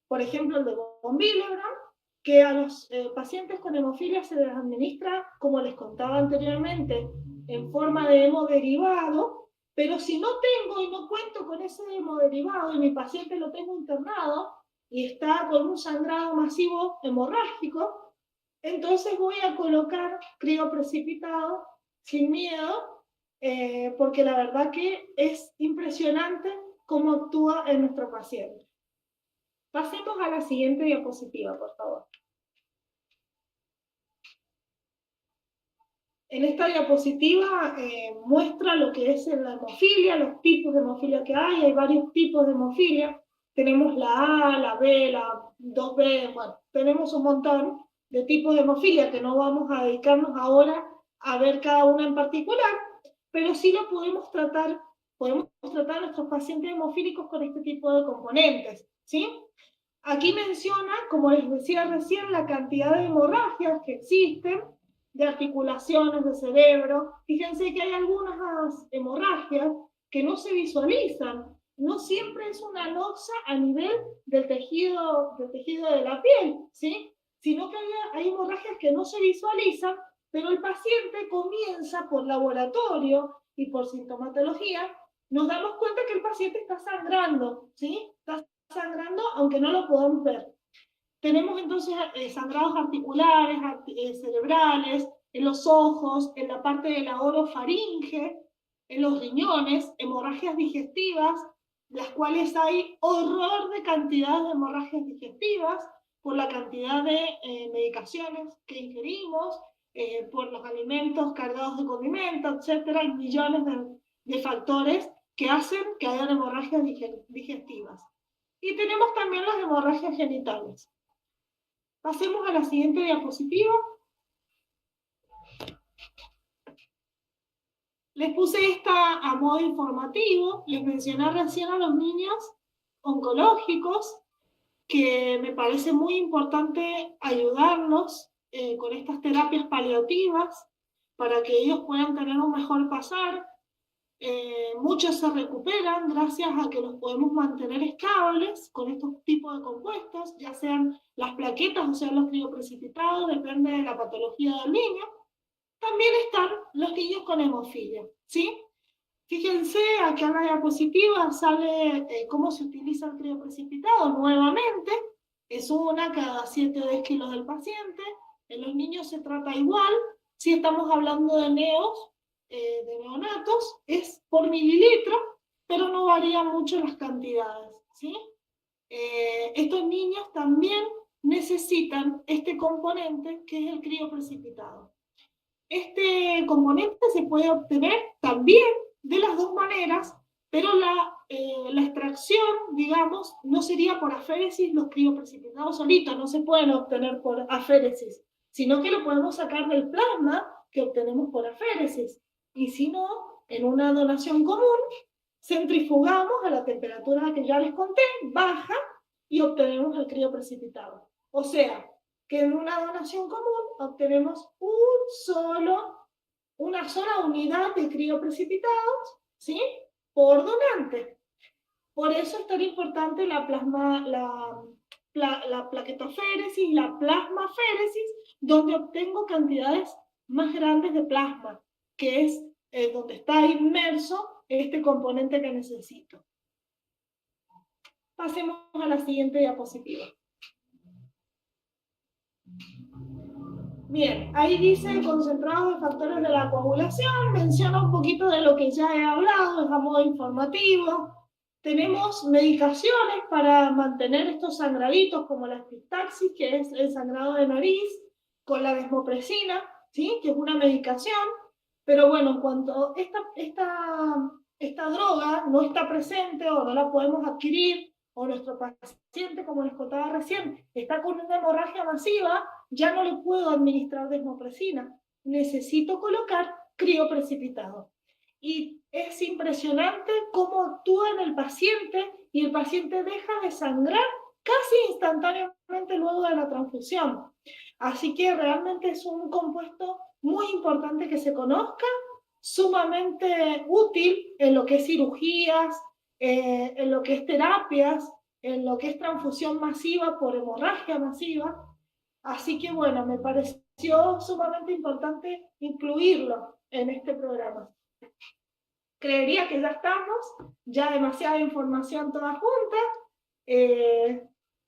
E: por ejemplo, el de von Willebrand, que a los pacientes con hemofilia se les administra, como les contaba anteriormente, en forma de hemoderivado, pero si no tengo y no cuento con ese hemoderivado y mi paciente lo tengo internado y está con un sangrado masivo hemorrágico, entonces voy a colocar crioprecipitado sin miedo, porque la verdad que es impresionante cómo actúa en nuestro paciente. Pasemos a la siguiente diapositiva, por favor. En esta diapositiva muestra lo que es la hemofilia, los tipos de hemofilia que hay varios tipos de hemofilia. Tenemos la A, la B, la 2B, bueno, tenemos un montón de tipos de hemofilia que no vamos a dedicarnos ahora a ver cada una en particular, pero sí lo podemos tratar a nuestros pacientes hemofílicos con este tipo de componentes, ¿sí? Aquí menciona, como les decía recién, la cantidad de hemorragias que existen, de articulaciones, de cerebro. Fíjense que hay algunas hemorragias que no se visualizan. No siempre es una noxa a nivel del tejido de la piel, ¿sí? Sino que hay hemorragias que no se visualizan, pero el paciente comienza por laboratorio y por sintomatología, nos damos cuenta que el paciente está sangrando, ¿sí? Está sangrando aunque no lo podamos ver. Tenemos entonces sangrados articulares, cerebrales, en los ojos, en la parte de la orofaringe, en los riñones, hemorragias digestivas, las cuales hay horror de cantidad de hemorragias digestivas por la cantidad de medicaciones que ingerimos, por los alimentos cargados de condimentos, etc. Hay millones de factores que hacen que haya hemorragias digestivas. Y tenemos también las hemorragias genitales. Pasemos a la siguiente diapositiva. Les puse esta a modo informativo. Les mencioné recién a los niños oncológicos, que me parece muy importante ayudarlos con estas terapias paliativas para que ellos puedan tener un mejor pasar. Muchos se recuperan gracias a que los podemos mantener estables con estos tipos de compuestos, ya sean las plaquetas o sean los crioprecipitados, depende de la patología del niño. También están los niños con hemofilia, ¿sí? Fíjense, acá en la diapositiva sale cómo se utiliza el crioprecipitado nuevamente. Es una cada 7 o 10 kilos del paciente. En los niños se trata igual. Si estamos hablando de de neonatos, es por mililitro, pero no varían mucho las cantidades, ¿sí? Estos niños también necesitan este componente que es el crioprecipitado. Este componente se puede obtener también de las dos maneras, pero la extracción, digamos, no sería por aféresis. Los crioprecipitados solitos no se pueden obtener por aféresis, sino que lo podemos sacar del plasma que obtenemos por aféresis. Y si no, en una donación común, centrifugamos a la temperatura que ya les conté, baja, y obtenemos el crío precipitado. O sea, que en una donación común obtenemos una sola unidad de crioprecipitados, ¿sí? Por donante. Por eso es tan importante la plaquetoféresis y la plasmaféresis, donde obtengo cantidades más grandes de plasma, que es donde está inmerso este componente que necesito. Pasemos a la siguiente diapositiva. Bien, ahí dice concentrados de factores de la coagulación, menciona un poquito de lo que ya he hablado, es a modo informativo. Tenemos medicaciones para mantener estos sangraditos, como la epistaxis, que es el sangrado de nariz, con la desmopresina, ¿sí? Que es una medicación. Pero bueno, en cuanto esta droga no está presente o no la podemos adquirir, o nuestro paciente, como les contaba recién, está con una hemorragia masiva, ya no le puedo administrar desmopresina. Necesito colocar crioprecipitado. Y es impresionante cómo actúa en el paciente y el paciente deja de sangrar casi instantáneamente luego de la transfusión. Así que realmente es un compuesto muy importante que se conozca, sumamente útil en lo que es cirugías, en lo que es terapias, en lo que es transfusión masiva por hemorragia masiva. Así que bueno, me pareció sumamente importante incluirlo en este programa. Creería que ya estamos, ya demasiada información toda junta.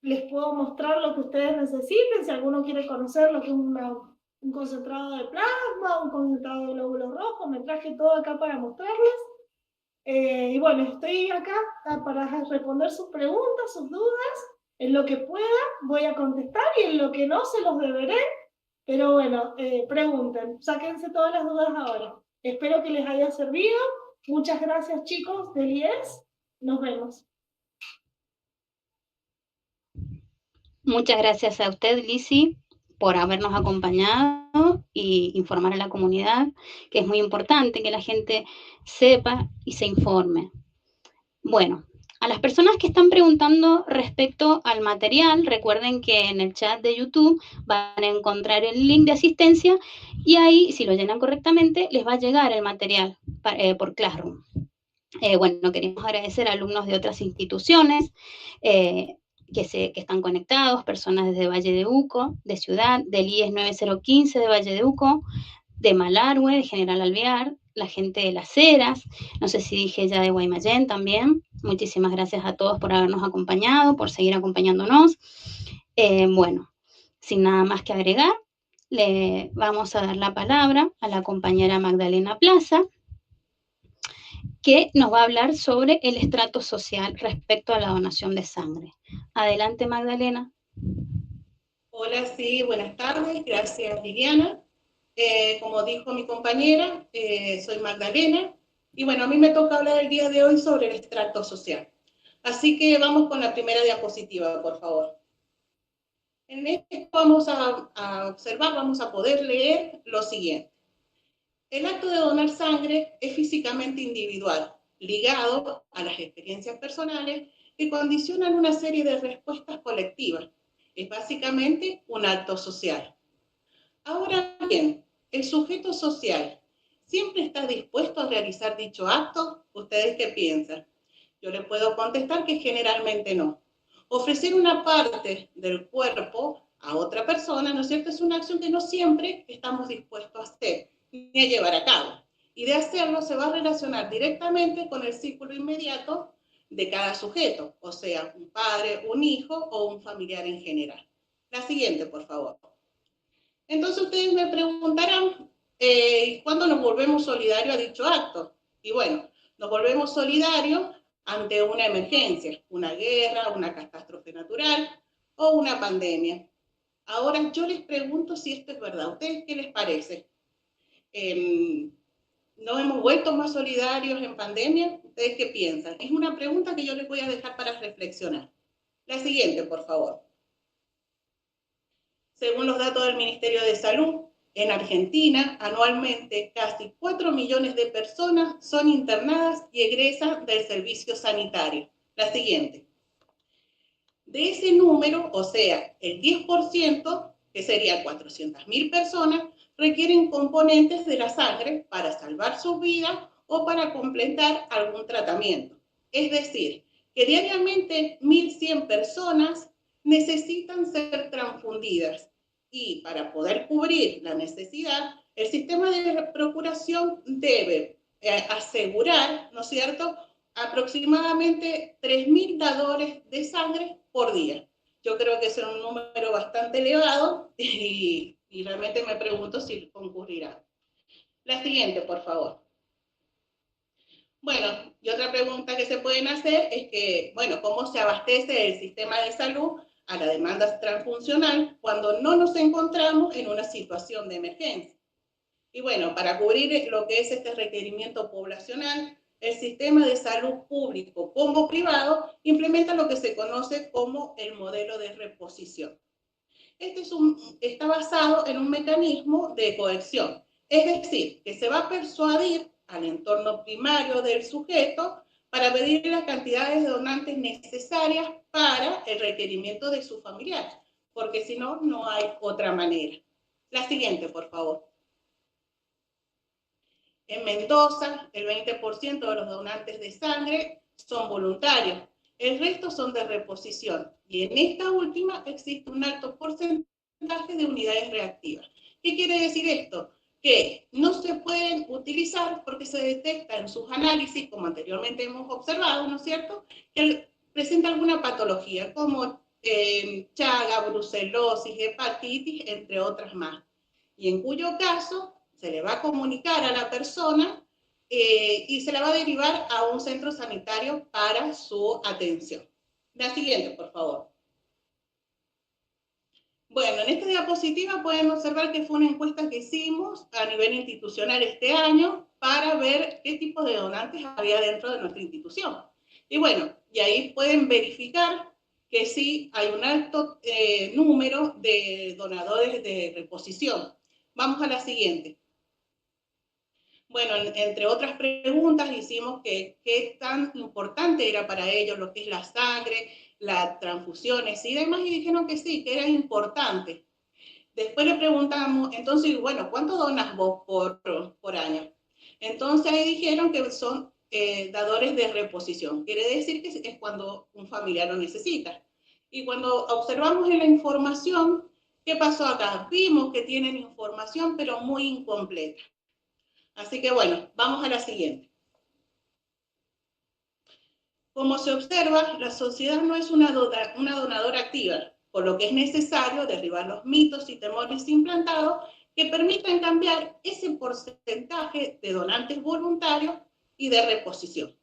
E: Les puedo mostrar lo que ustedes necesiten, si alguno quiere conocer lo que es un concentrado de plasma, un concentrado de glóbulos rojos, me traje todo acá para mostrarles. Y bueno, estoy acá para responder sus preguntas, sus dudas. En lo que pueda voy a contestar y en lo que no se los deberé. Pero bueno, pregunten, sáquense todas las dudas ahora. Espero que les haya servido. Muchas gracias, chicos del IES. Nos vemos.
B: Muchas gracias a usted, Lizzy, por habernos acompañado y informar a la comunidad, que es muy importante que la gente sepa y se informe. Bueno, a las personas que están preguntando respecto al material, recuerden que en el chat de YouTube van a encontrar el link de asistencia y ahí, si lo llenan correctamente, les va a llegar el material por Classroom. Bueno, queremos agradecer a alumnos de otras instituciones que están conectados, personas desde Valle de Uco, de Ciudad, del IES 9015 de Valle de Uco, de Malargüe, de General Alvear, la gente de Las Heras, no sé si dije ya de Guaymallén también. Muchísimas gracias a todos por habernos acompañado, por seguir acompañándonos. Bueno, sin nada más que agregar, le vamos a dar la palabra a la compañera Magdalena Plaza, que nos va a hablar sobre el estrato social respecto a la donación de sangre. Adelante, Magdalena.
G: Hola, sí, buenas tardes. Gracias, Liliana. Como dijo mi compañera, soy Magdalena. Y bueno, a mí me toca hablar el día de hoy sobre el estrato social. Así que vamos con la primera diapositiva, por favor. En esto vamos a observar, vamos a poder leer lo siguiente. El acto de donar sangre es físicamente individual, ligado a las experiencias personales que condicionan una serie de respuestas colectivas. Es básicamente un acto social. Ahora bien, ¿el sujeto social siempre está dispuesto a realizar dicho acto? ¿Ustedes qué piensan? Yo les puedo contestar que generalmente no. Ofrecer una parte del cuerpo a otra persona, ¿no es cierto?, es una acción que no siempre estamos dispuestos a hacer ni a llevar a cabo. Y de hacerlo se va a relacionar directamente con el círculo inmediato de cada sujeto, o sea, un padre, un hijo o un familiar en general. La siguiente, por favor. Entonces ustedes me preguntarán, ¿cuándo nos volvemos solidarios a dicho acto? Y bueno, nos volvemos solidarios ante una emergencia, una guerra, una catástrofe natural o una pandemia. Ahora yo les pregunto si esto es verdad. ¿A ustedes qué les parece? ¿Nos hemos vuelto más solidarios en pandemia? ¿Ustedes qué piensan? Es una pregunta que yo les voy a dejar para reflexionar. La siguiente, por favor. Según los datos del Ministerio de Salud, en Argentina, anualmente, casi 4 millones de personas son internadas y egresan del servicio sanitario. La siguiente. De ese número, o sea, el 10%, que serían 400.000 personas, requieren componentes de la sangre para salvar su vida o para completar algún tratamiento. Es decir, que diariamente 1.100 personas necesitan ser transfundidas y para poder cubrir la necesidad, el sistema de procuración debe asegurar, ¿no es cierto?, aproximadamente 3.000 dadores de sangre por día. Yo creo que es un número bastante elevado y realmente me pregunto si concurrirá. La siguiente, por favor. Bueno, y otra pregunta que se pueden hacer es que, bueno, ¿cómo se abastece el sistema de salud a la demanda transfuncional cuando no nos encontramos en una situación de emergencia? Y bueno, para cubrir lo que es este requerimiento poblacional, el sistema de salud público como privado implementa lo que se conoce como el modelo de reposición. Este está basado en un mecanismo de cohesión, es decir, que se va a persuadir al entorno primario del sujeto para pedir las cantidades de donantes necesarias para el requerimiento de su familiar, porque si no, no hay otra manera. La siguiente, por favor. En Mendoza, el 20% de los donantes de sangre son voluntarios, el resto son de reposición, y en esta última existe un alto porcentaje de unidades reactivas. ¿Qué quiere decir esto? Que no se pueden utilizar porque se detecta en sus análisis, como anteriormente hemos observado, ¿no es cierto?, que presenta alguna patología, como chaga, brucelosis, hepatitis, entre otras más, y en cuyo caso se le va a comunicar a la persona y se la va a derivar a un centro sanitario para su atención. La siguiente, por favor. Bueno, en esta diapositiva pueden observar que fue una encuesta que hicimos a nivel institucional este año para ver qué tipo de donantes había dentro de nuestra institución. Y bueno, y ahí pueden verificar que sí hay un alto número de donadores de reposición. Vamos a la siguiente. Bueno, entre otras preguntas hicimos que qué tan importante era para ellos lo que es la sangre, las transfusiones y demás, y dijeron que sí, que era importante. Después le preguntamos, entonces, bueno, ¿cuánto donas vos por año? Entonces ahí dijeron que son dadores de reposición, quiere decir que es cuando un familiar lo necesita. Y cuando observamos en la información, ¿qué pasó acá? Vimos que tienen información, pero muy incompleta. Así que bueno, vamos a la siguiente. Como se observa, la sociedad no es una donadora activa, por lo que es necesario derribar los mitos y temores implantados que permitan cambiar ese porcentaje de donantes voluntarios y de reposición.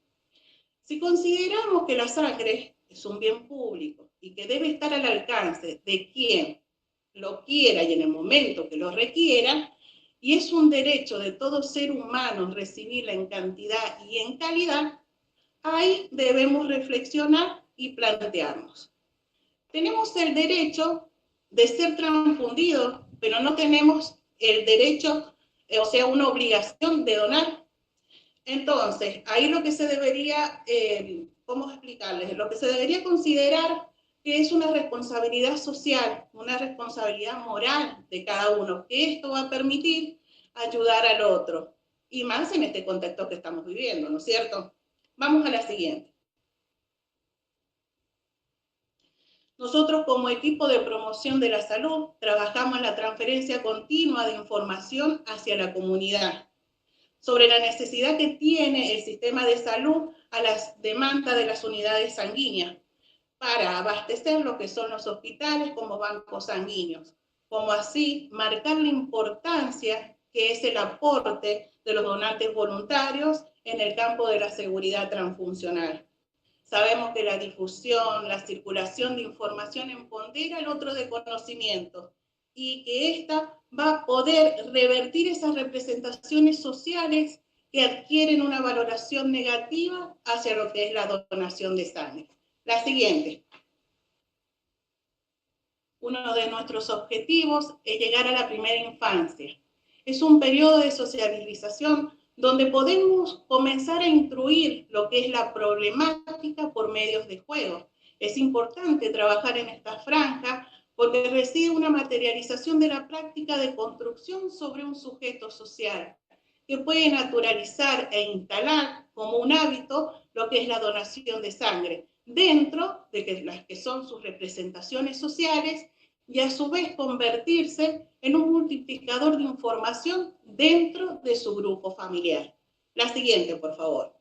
G: Si consideramos que la sangre es un bien público y que debe estar al alcance de quien lo quiera y en el momento que lo requiera, y es un derecho de todo ser humano recibirla en cantidad y en calidad, ahí debemos reflexionar y plantearnos. Tenemos el derecho de ser transfundidos, pero no tenemos el derecho, o sea, una obligación de donar. Entonces, ahí lo que se debería, ¿cómo explicarles? Lo que se debería considerar que es una responsabilidad social, una responsabilidad moral de cada uno, que esto va a permitir ayudar al otro, y más en este contexto que estamos viviendo, ¿no es cierto? Vamos a la siguiente. Nosotros como equipo de promoción de la salud trabajamos en la transferencia continua de información hacia la comunidad sobre la necesidad que tiene el sistema de salud a las demandas de las unidades sanguíneas para abastecer lo que son los hospitales como bancos sanguíneos, como así marcar la importancia que es el aporte de los donantes voluntarios en el campo de la seguridad transfuncional. Sabemos que la difusión, la circulación de información empodera el otro de conocimiento y que ésta va a poder revertir esas representaciones sociales que adquieren una valoración negativa hacia lo que es la donación de sangre. La siguiente. Uno de nuestros objetivos es llegar a la primera infancia. Es un periodo de sociabilización donde podemos comenzar a instruir lo que es la problemática por medios de juego. Es importante trabajar en esta franja porque reside una materialización de la práctica de construcción sobre un sujeto social que puede naturalizar e instalar como un hábito lo que es la donación de sangre, dentro de las que son sus representaciones sociales y a su vez convertirse en un multiplicador de información dentro de su grupo familiar. La siguiente, por favor.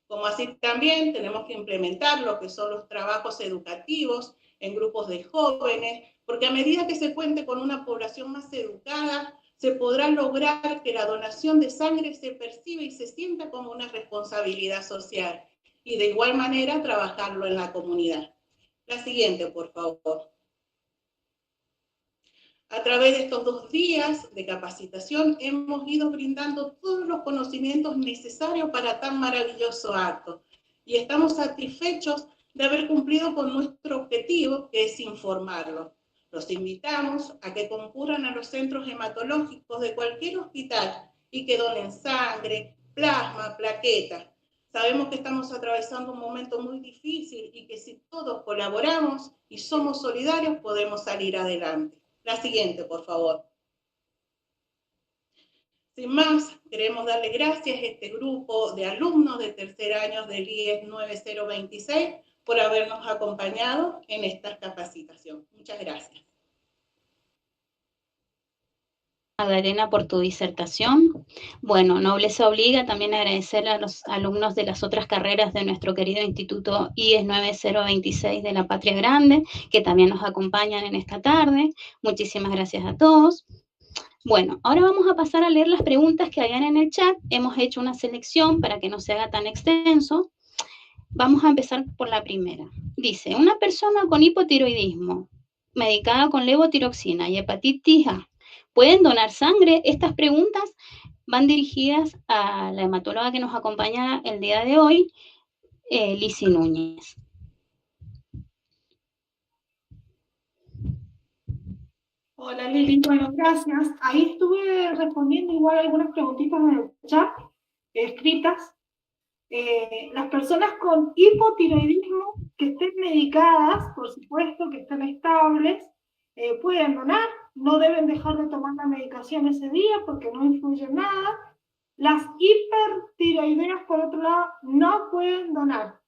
G: Como así también tenemos que implementar lo que son los trabajos educativos en grupos de jóvenes, porque a medida que se cuente con una población más educada, se podrá lograr que la donación de sangre se perciba y se sienta como una responsabilidad social y de igual manera trabajarlo en la comunidad. La siguiente, por favor. A través de estos 2 días de capacitación hemos ido brindando todos los conocimientos necesarios para tan maravilloso acto y estamos satisfechos de haber cumplido con nuestro objetivo, que es informarlos. Los invitamos a que concurran a los centros hematológicos de cualquier hospital y que donen sangre, plasma, plaquetas. Sabemos que estamos atravesando un momento muy difícil y que si todos colaboramos y somos solidarios podemos salir adelante. La siguiente, por favor. Sin más, queremos darle gracias a este grupo de alumnos de tercer año del IES 9026 por habernos acompañado en esta capacitación. Muchas gracias.
B: Magdalena, por tu disertación. Bueno, nobleza obliga también agradecer a los alumnos de las otras carreras de nuestro querido Instituto IES 9026 de la Patria Grande, que también nos acompañan en esta tarde. Muchísimas gracias a todos. Bueno, ahora vamos a pasar a leer las preguntas que hayan en el chat. Hemos hecho una selección para que no se haga tan extenso. Vamos a empezar por la primera. Dice, una persona con hipotiroidismo, medicada con levotiroxina y hepatitis A, ¿pueden donar sangre? Estas preguntas van dirigidas a la hematóloga que nos acompaña el día de hoy, Lisi Núñez.
E: Hola Lili, bueno, gracias. Ahí estuve respondiendo igual algunas preguntitas en el chat, escritas. Las personas con hipotiroidismo que estén medicadas, por supuesto, que estén estables, pueden donar, no deben dejar de tomar la medicación ese día porque no influye en nada. Las hipertiroideas, por otro lado, no pueden donar.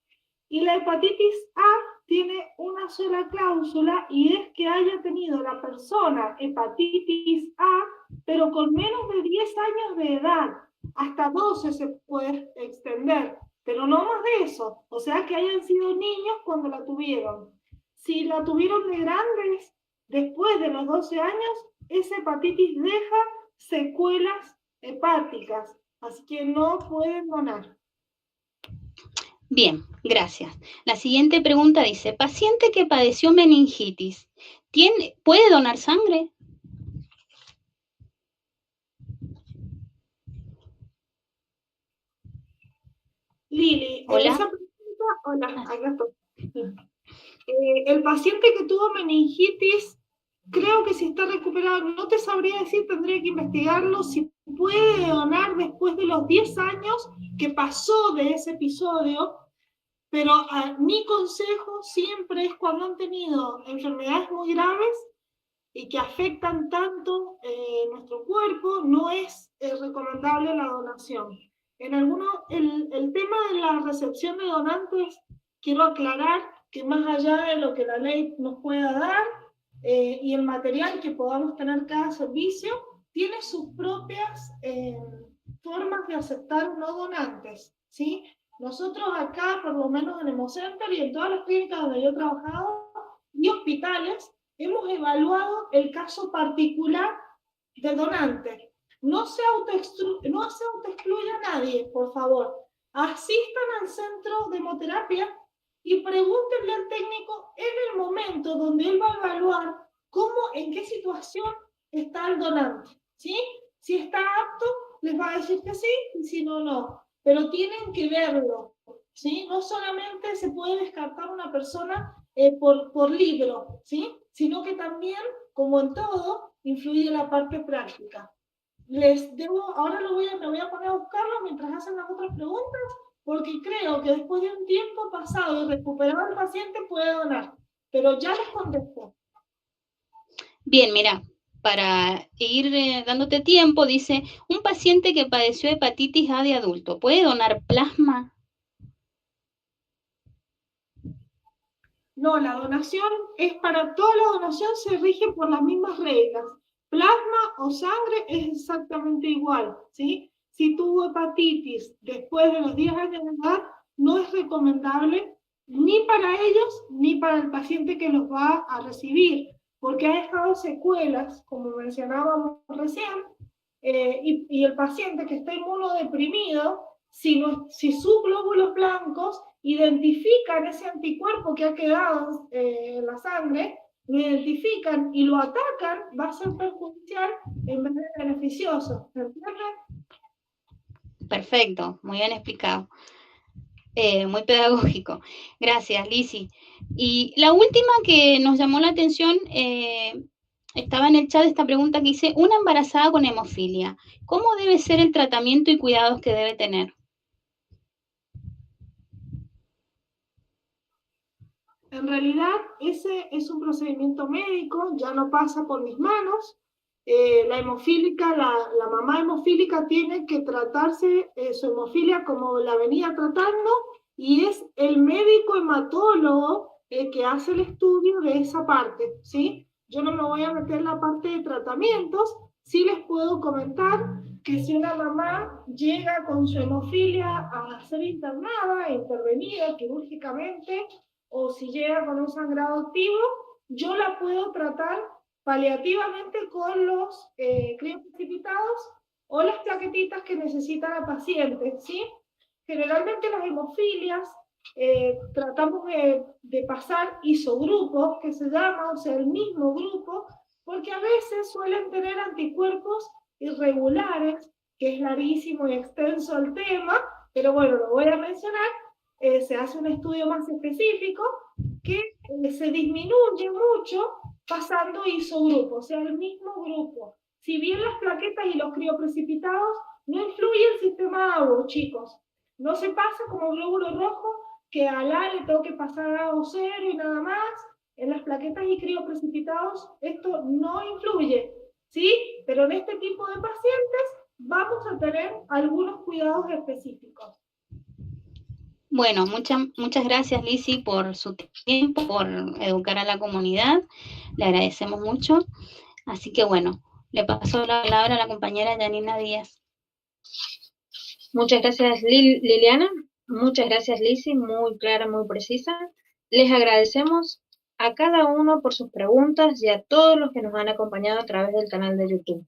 E: Y la hepatitis A tiene una sola cláusula y es que haya tenido la persona hepatitis A, pero con menos de 10 años de edad. Hasta 12 se puede extender, pero no más de eso. O sea, que hayan sido niños cuando la tuvieron. Si la tuvieron de grandes, después de los 12 años, esa hepatitis deja secuelas hepáticas. Así que no pueden donar.
B: Bien, gracias. La siguiente pregunta dice, paciente que padeció meningitis, ¿puede donar sangre?
E: Lili,
B: Hola.
E: esa pregunta, hola, acá estoy. El paciente que tuvo meningitis, creo que si está recuperado, no te sabría decir, tendría que investigarlo, si puede donar después de los 10 años que pasó de ese episodio, pero mi consejo siempre es cuando han tenido enfermedades muy graves y que afectan tanto nuestro cuerpo, no es recomendable la donación. En el tema de la recepción de donantes, quiero aclarar que más allá de lo que la ley nos pueda dar y el material que podamos tener cada servicio, tiene sus propias formas de aceptar no donantes, ¿sí? Nosotros acá, por lo menos en Hemocenter y en todas las clínicas donde yo he trabajado, y hospitales, hemos evaluado el caso particular del donante. No se autoexcluya a nadie, por favor. Asistan al centro de hemoterapia y pregúntenle al técnico en el momento donde él va a evaluar en qué situación está el donante, ¿sí? Si está apto, les va a decir que sí, y si no, no. Pero tienen que verlo, ¿sí? No solamente se puede descartar una persona por libro, ¿sí? Sino que también, como en todo, influye la parte práctica. Ahora me voy a poner a buscarlo mientras hacen las otras preguntas, porque creo que después de un tiempo pasado y recuperado el paciente puede donar. Pero ya les contesté.
B: Bien, mira, para ir dándote tiempo, dice, un paciente que padeció hepatitis A de adulto, ¿puede donar plasma?
E: No, la donación es para toda la donación, se rige por las mismas reglas. Plasma o sangre es exactamente igual, ¿sí? Si tuvo hepatitis después de los 10 años de edad, no es recomendable ni para ellos ni para el paciente que los va a recibir, porque ha dejado secuelas, como mencionábamos recién, y el paciente que está inmunodeprimido, si sus glóbulos blancos identifican ese anticuerpo que ha quedado en la sangre, lo identifican y lo atacan, va a ser perjudicial en vez de beneficioso. ¿Me entienden?
B: Perfecto, muy bien explicado. Muy pedagógico. Gracias, Lisi. Y la última que nos llamó la atención, estaba en el chat esta pregunta que dice, una embarazada con hemofilia, ¿cómo debe ser el tratamiento y cuidados que debe tener?
E: En realidad, ese es un procedimiento médico, ya no pasa por mis manos. La hemofílica, la mamá hemofílica tiene que tratarse su hemofilia como la venía tratando y es el médico hematólogo el que hace el estudio de esa parte, ¿sí? Yo no me voy a meter en la parte de tratamientos, sí les puedo comentar que si una mamá llega con su hemofilia a ser internada, intervenida quirúrgicamente, o si llega con un sangrado activo, yo la puedo tratar paliativamente con los crioprecipitados o las plaquetitas que necesita la paciente, ¿sí? Generalmente las hemofilias tratamos de pasar isogrupos, que se llama, o sea, el mismo grupo, porque a veces suelen tener anticuerpos irregulares, que es larguísimo y extenso el tema, pero bueno, lo voy a mencionar. Se hace un estudio más específico que se disminuye mucho pasando isogrupos, o sea, el mismo grupo. Si bien las plaquetas y los crioprecipitados no influye el sistema ABO, chicos. No se pasa como glóbulo rojo, que al A le tengo que pasar a O0 y nada más. En las plaquetas y crioprecipitados esto no influye, ¿sí? Pero en este tipo de pacientes vamos a tener algunos cuidados específicos.
B: Bueno, muchas gracias, Lisi, por su tiempo, por educar a la comunidad. Le agradecemos mucho. Así que bueno, le paso la palabra a la compañera Janina Díaz.
A: Muchas gracias, Liliana. Muchas gracias, Lisi. Muy clara, muy precisa. Les agradecemos a cada uno por sus preguntas y a todos los que nos han acompañado a través del canal de YouTube.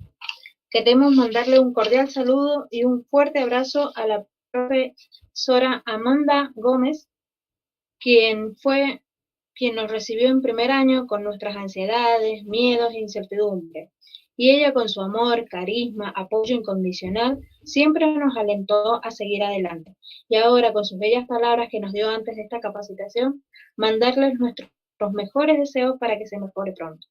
A: Queremos mandarle un cordial saludo y un fuerte abrazo a la profesora Amanda Gómez, quien nos recibió en primer año con nuestras ansiedades, miedos e incertidumbres. Y ella con su amor, carisma, apoyo incondicional, siempre nos alentó a seguir adelante. Y ahora, con sus bellas palabras que nos dio antes de esta capacitación, mandarles nuestros mejores deseos para que se mejore pronto.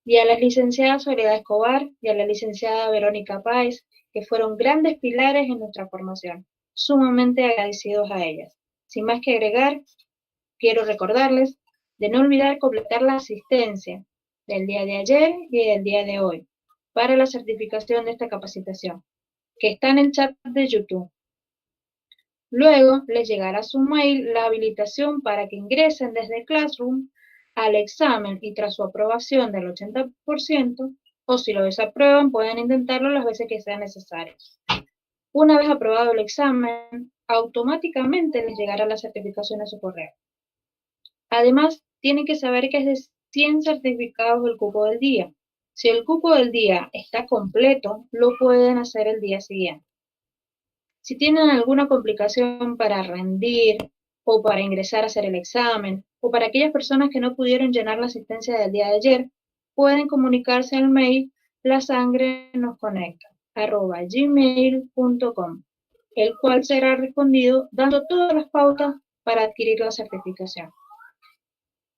A: Y a la licenciada Soledad Escobar y a la licenciada Verónica Páez, que fueron grandes pilares en nuestra formación. Sumamente agradecidos a ellas. Sin más que agregar, quiero recordarles de no olvidar completar la asistencia del día de ayer y del día de hoy para la certificación de esta capacitación, que está en el chat de YouTube. Luego les llegará a su mail la habilitación para que ingresen desde Classroom al examen y tras su aprobación del 80%, o si lo desaprueban, pueden intentarlo las veces que sean necesarias. Una vez aprobado el examen, automáticamente les llegará la certificación a su correo. Además, tienen que saber que es de 100 certificados el cupo del día. Si el cupo del día está completo, lo pueden hacer el día siguiente. Si tienen alguna complicación para rendir o para ingresar a hacer el examen, o para aquellas personas que no pudieron llenar la asistencia del día de ayer, pueden comunicarse al mail lasangrenosconecta@gmail.com, el cual será respondido dando todas las pautas para adquirir la certificación.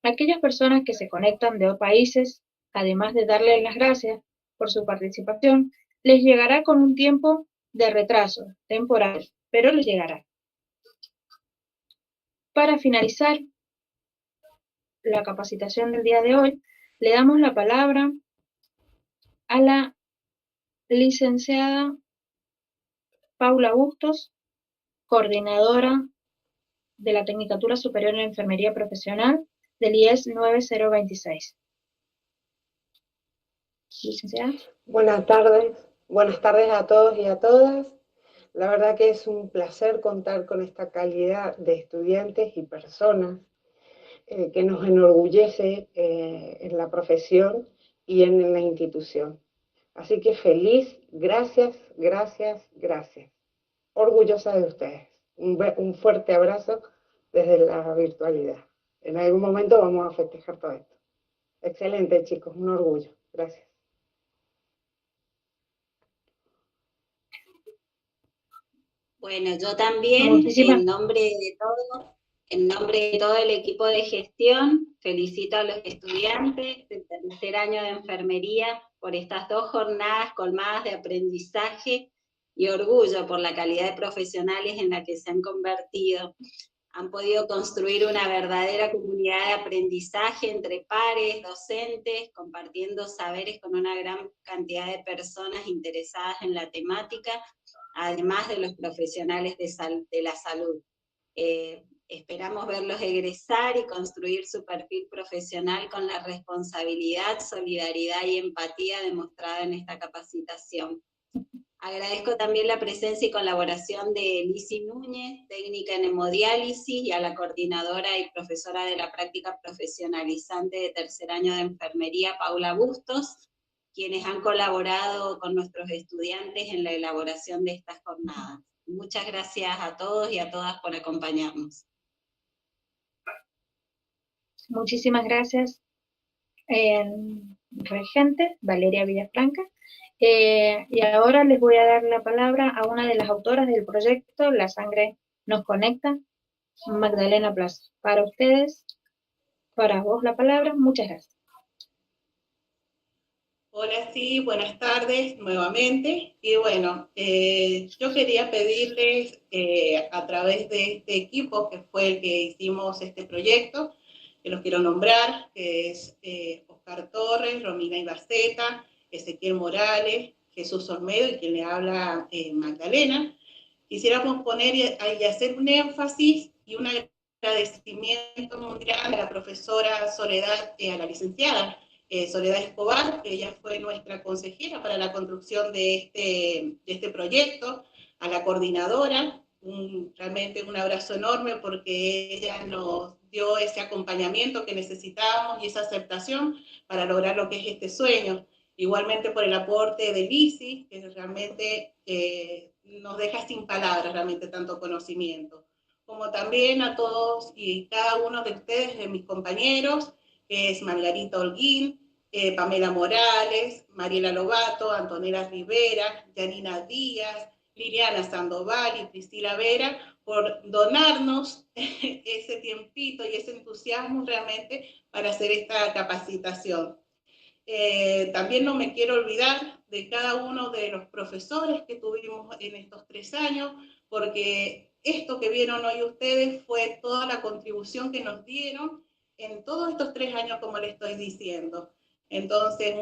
A: Aquellas personas que se conectan de otros países, además de darles las gracias por su participación, les llegará con un tiempo de retraso temporal, pero les llegará. Para finalizar la capacitación del día de hoy, le damos la palabra a la licenciada Paula Bustos, coordinadora de la Tecnicatura Superior en Enfermería Profesional del IES 9026. Licenciada.
H: Buenas tardes a todos y a todas. La verdad que es un placer contar con esta calidad de estudiantes y personas que nos enorgullece en la profesión y en la institución. Así que feliz, gracias, gracias, gracias. Orgullosa de ustedes. Un fuerte abrazo desde la virtualidad. En algún momento vamos a festejar todo esto. Excelente, chicos, un orgullo. Gracias.
B: Bueno, yo también,
A: Muchísimas.
B: en nombre de todo el equipo de gestión, felicito a los estudiantes del tercer año de enfermería por estas 2 jornadas colmadas de aprendizaje y orgullo por la calidad de profesionales en la que se han convertido. Han podido construir una verdadera comunidad de aprendizaje entre pares, docentes, compartiendo saberes con una gran cantidad de personas interesadas en la temática, además de los profesionales de la salud. Esperamos verlos egresar y construir su perfil profesional con la responsabilidad, solidaridad y empatía demostrada en esta capacitación. Agradezco también la presencia y colaboración de Lisi Núñez, técnica en hemodiálisis, y a la coordinadora y profesora de la práctica profesionalizante de tercer año de enfermería, Paula Bustos, quienes han colaborado con nuestros estudiantes en la elaboración de estas jornadas. Muchas gracias a todos y a todas por acompañarnos.
A: Muchísimas gracias, regente Valeria Villafranca. Y ahora les voy a dar la palabra a una de las autoras del proyecto La Sangre Nos Conecta, Magdalena Plaza. Para ustedes, para vos la palabra. Muchas gracias.
G: Hola, sí, buenas tardes nuevamente. Y bueno, yo quería pedirles a través de este equipo, que fue el que hicimos este proyecto, que los quiero nombrar, que es Oscar Torres, Romina Ibaceta, Ezequiel Morales, Jesús Olmedo y quien le habla Magdalena. Quisiéramos poner y hacer un énfasis y un agradecimiento muy grande a la profesora Soledad, a la licenciada Soledad Escobar, que ella fue nuestra consejera para la construcción de este proyecto, a la coordinadora, realmente un abrazo enorme porque ella nos dio ese acompañamiento que necesitábamos y esa aceptación para lograr lo que es este sueño. Igualmente por el aporte de Lisi, que realmente nos deja sin palabras realmente tanto conocimiento. Como también a todos y cada uno de ustedes, de mis compañeros, que es Margarita Holguín, Pamela Morales, Mariela Lobato, Antonella Rivera, Yanina Díaz, Liliana Sandoval y Priscila Vera, por donarnos ese tiempito y ese entusiasmo realmente para hacer esta capacitación. También no me quiero olvidar de cada uno de los profesores que tuvimos en estos 3 años, porque esto que vieron hoy ustedes fue toda la contribución que nos dieron en todos estos 3 años, como les estoy diciendo. Entonces,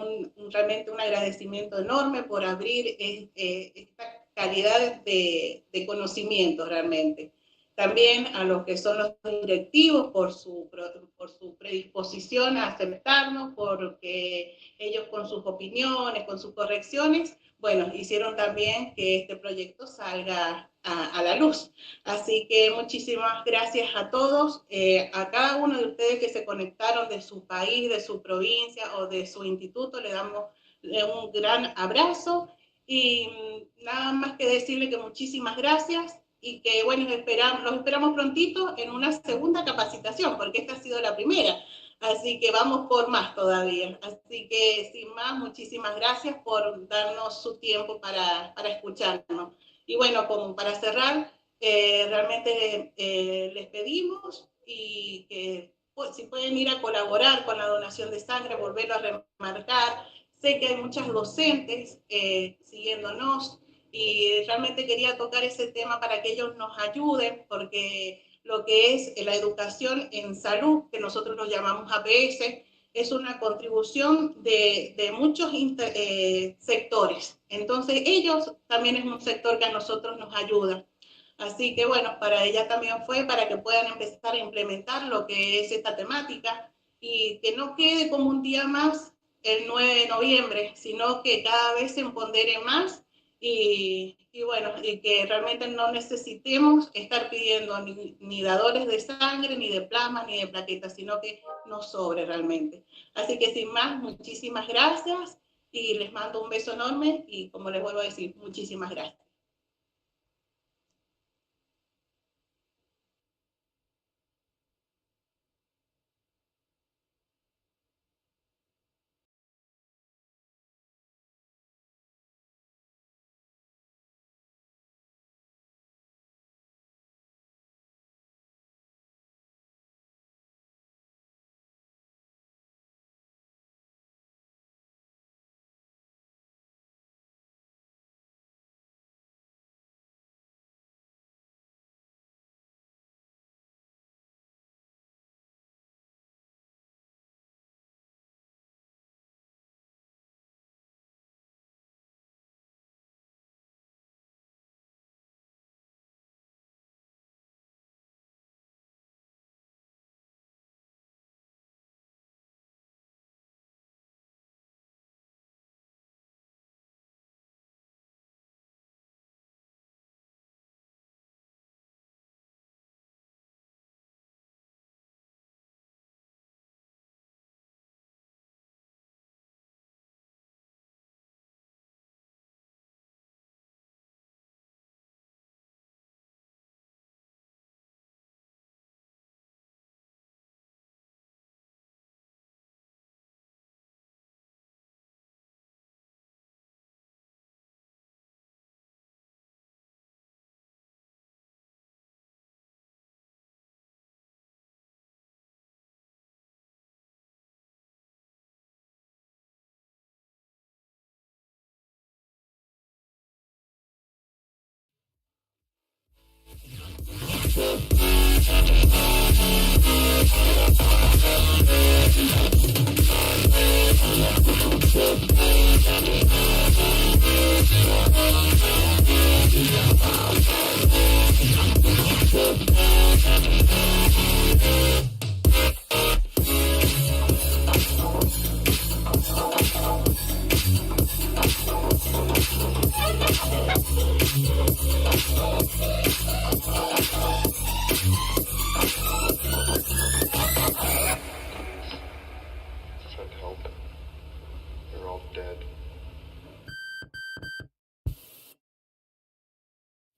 G: realmente un agradecimiento enorme por abrir esta calidad de conocimiento realmente. También a los que son los directivos por su predisposición a aceptarnos, porque ellos con sus opiniones, con sus correcciones, bueno, hicieron también que este proyecto salga a la luz. Así que muchísimas gracias a todos, a cada uno de ustedes que se conectaron de su país, de su provincia o de su instituto, le damos un gran abrazo y nada más que decirle que muchísimas gracias y que bueno, los esperamos prontito en una segunda capacitación, porque esta ha sido la primera. Así que vamos por más todavía. Así que sin más, muchísimas gracias por darnos su tiempo para escucharnos. Y bueno, como para cerrar, realmente les pedimos y que pues, si pueden ir a colaborar con la donación de sangre, volverlo a remarcar. Sé que hay muchas docentes siguiéndonos y realmente quería tocar ese tema para que ellos nos ayuden, porque lo que es la educación en salud, que nosotros lo llamamos APS. Es una contribución de muchos sectores. Entonces, ellos también es un sector que a nosotros nos ayuda. Así que, bueno, para ella también fue para que puedan empezar a implementar lo que es esta temática y que no quede como un día más el 9 de noviembre, sino que cada vez se empodere más y bueno, y que realmente no necesitemos estar pidiendo ni dadores de sangre, ni de plasma, ni de plaquetas, sino que nos sobre realmente. Así que sin más, muchísimas gracias y les mando un beso enorme y como les vuelvo a decir, muchísimas gracias.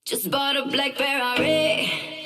I: Just bought a black Ferrari.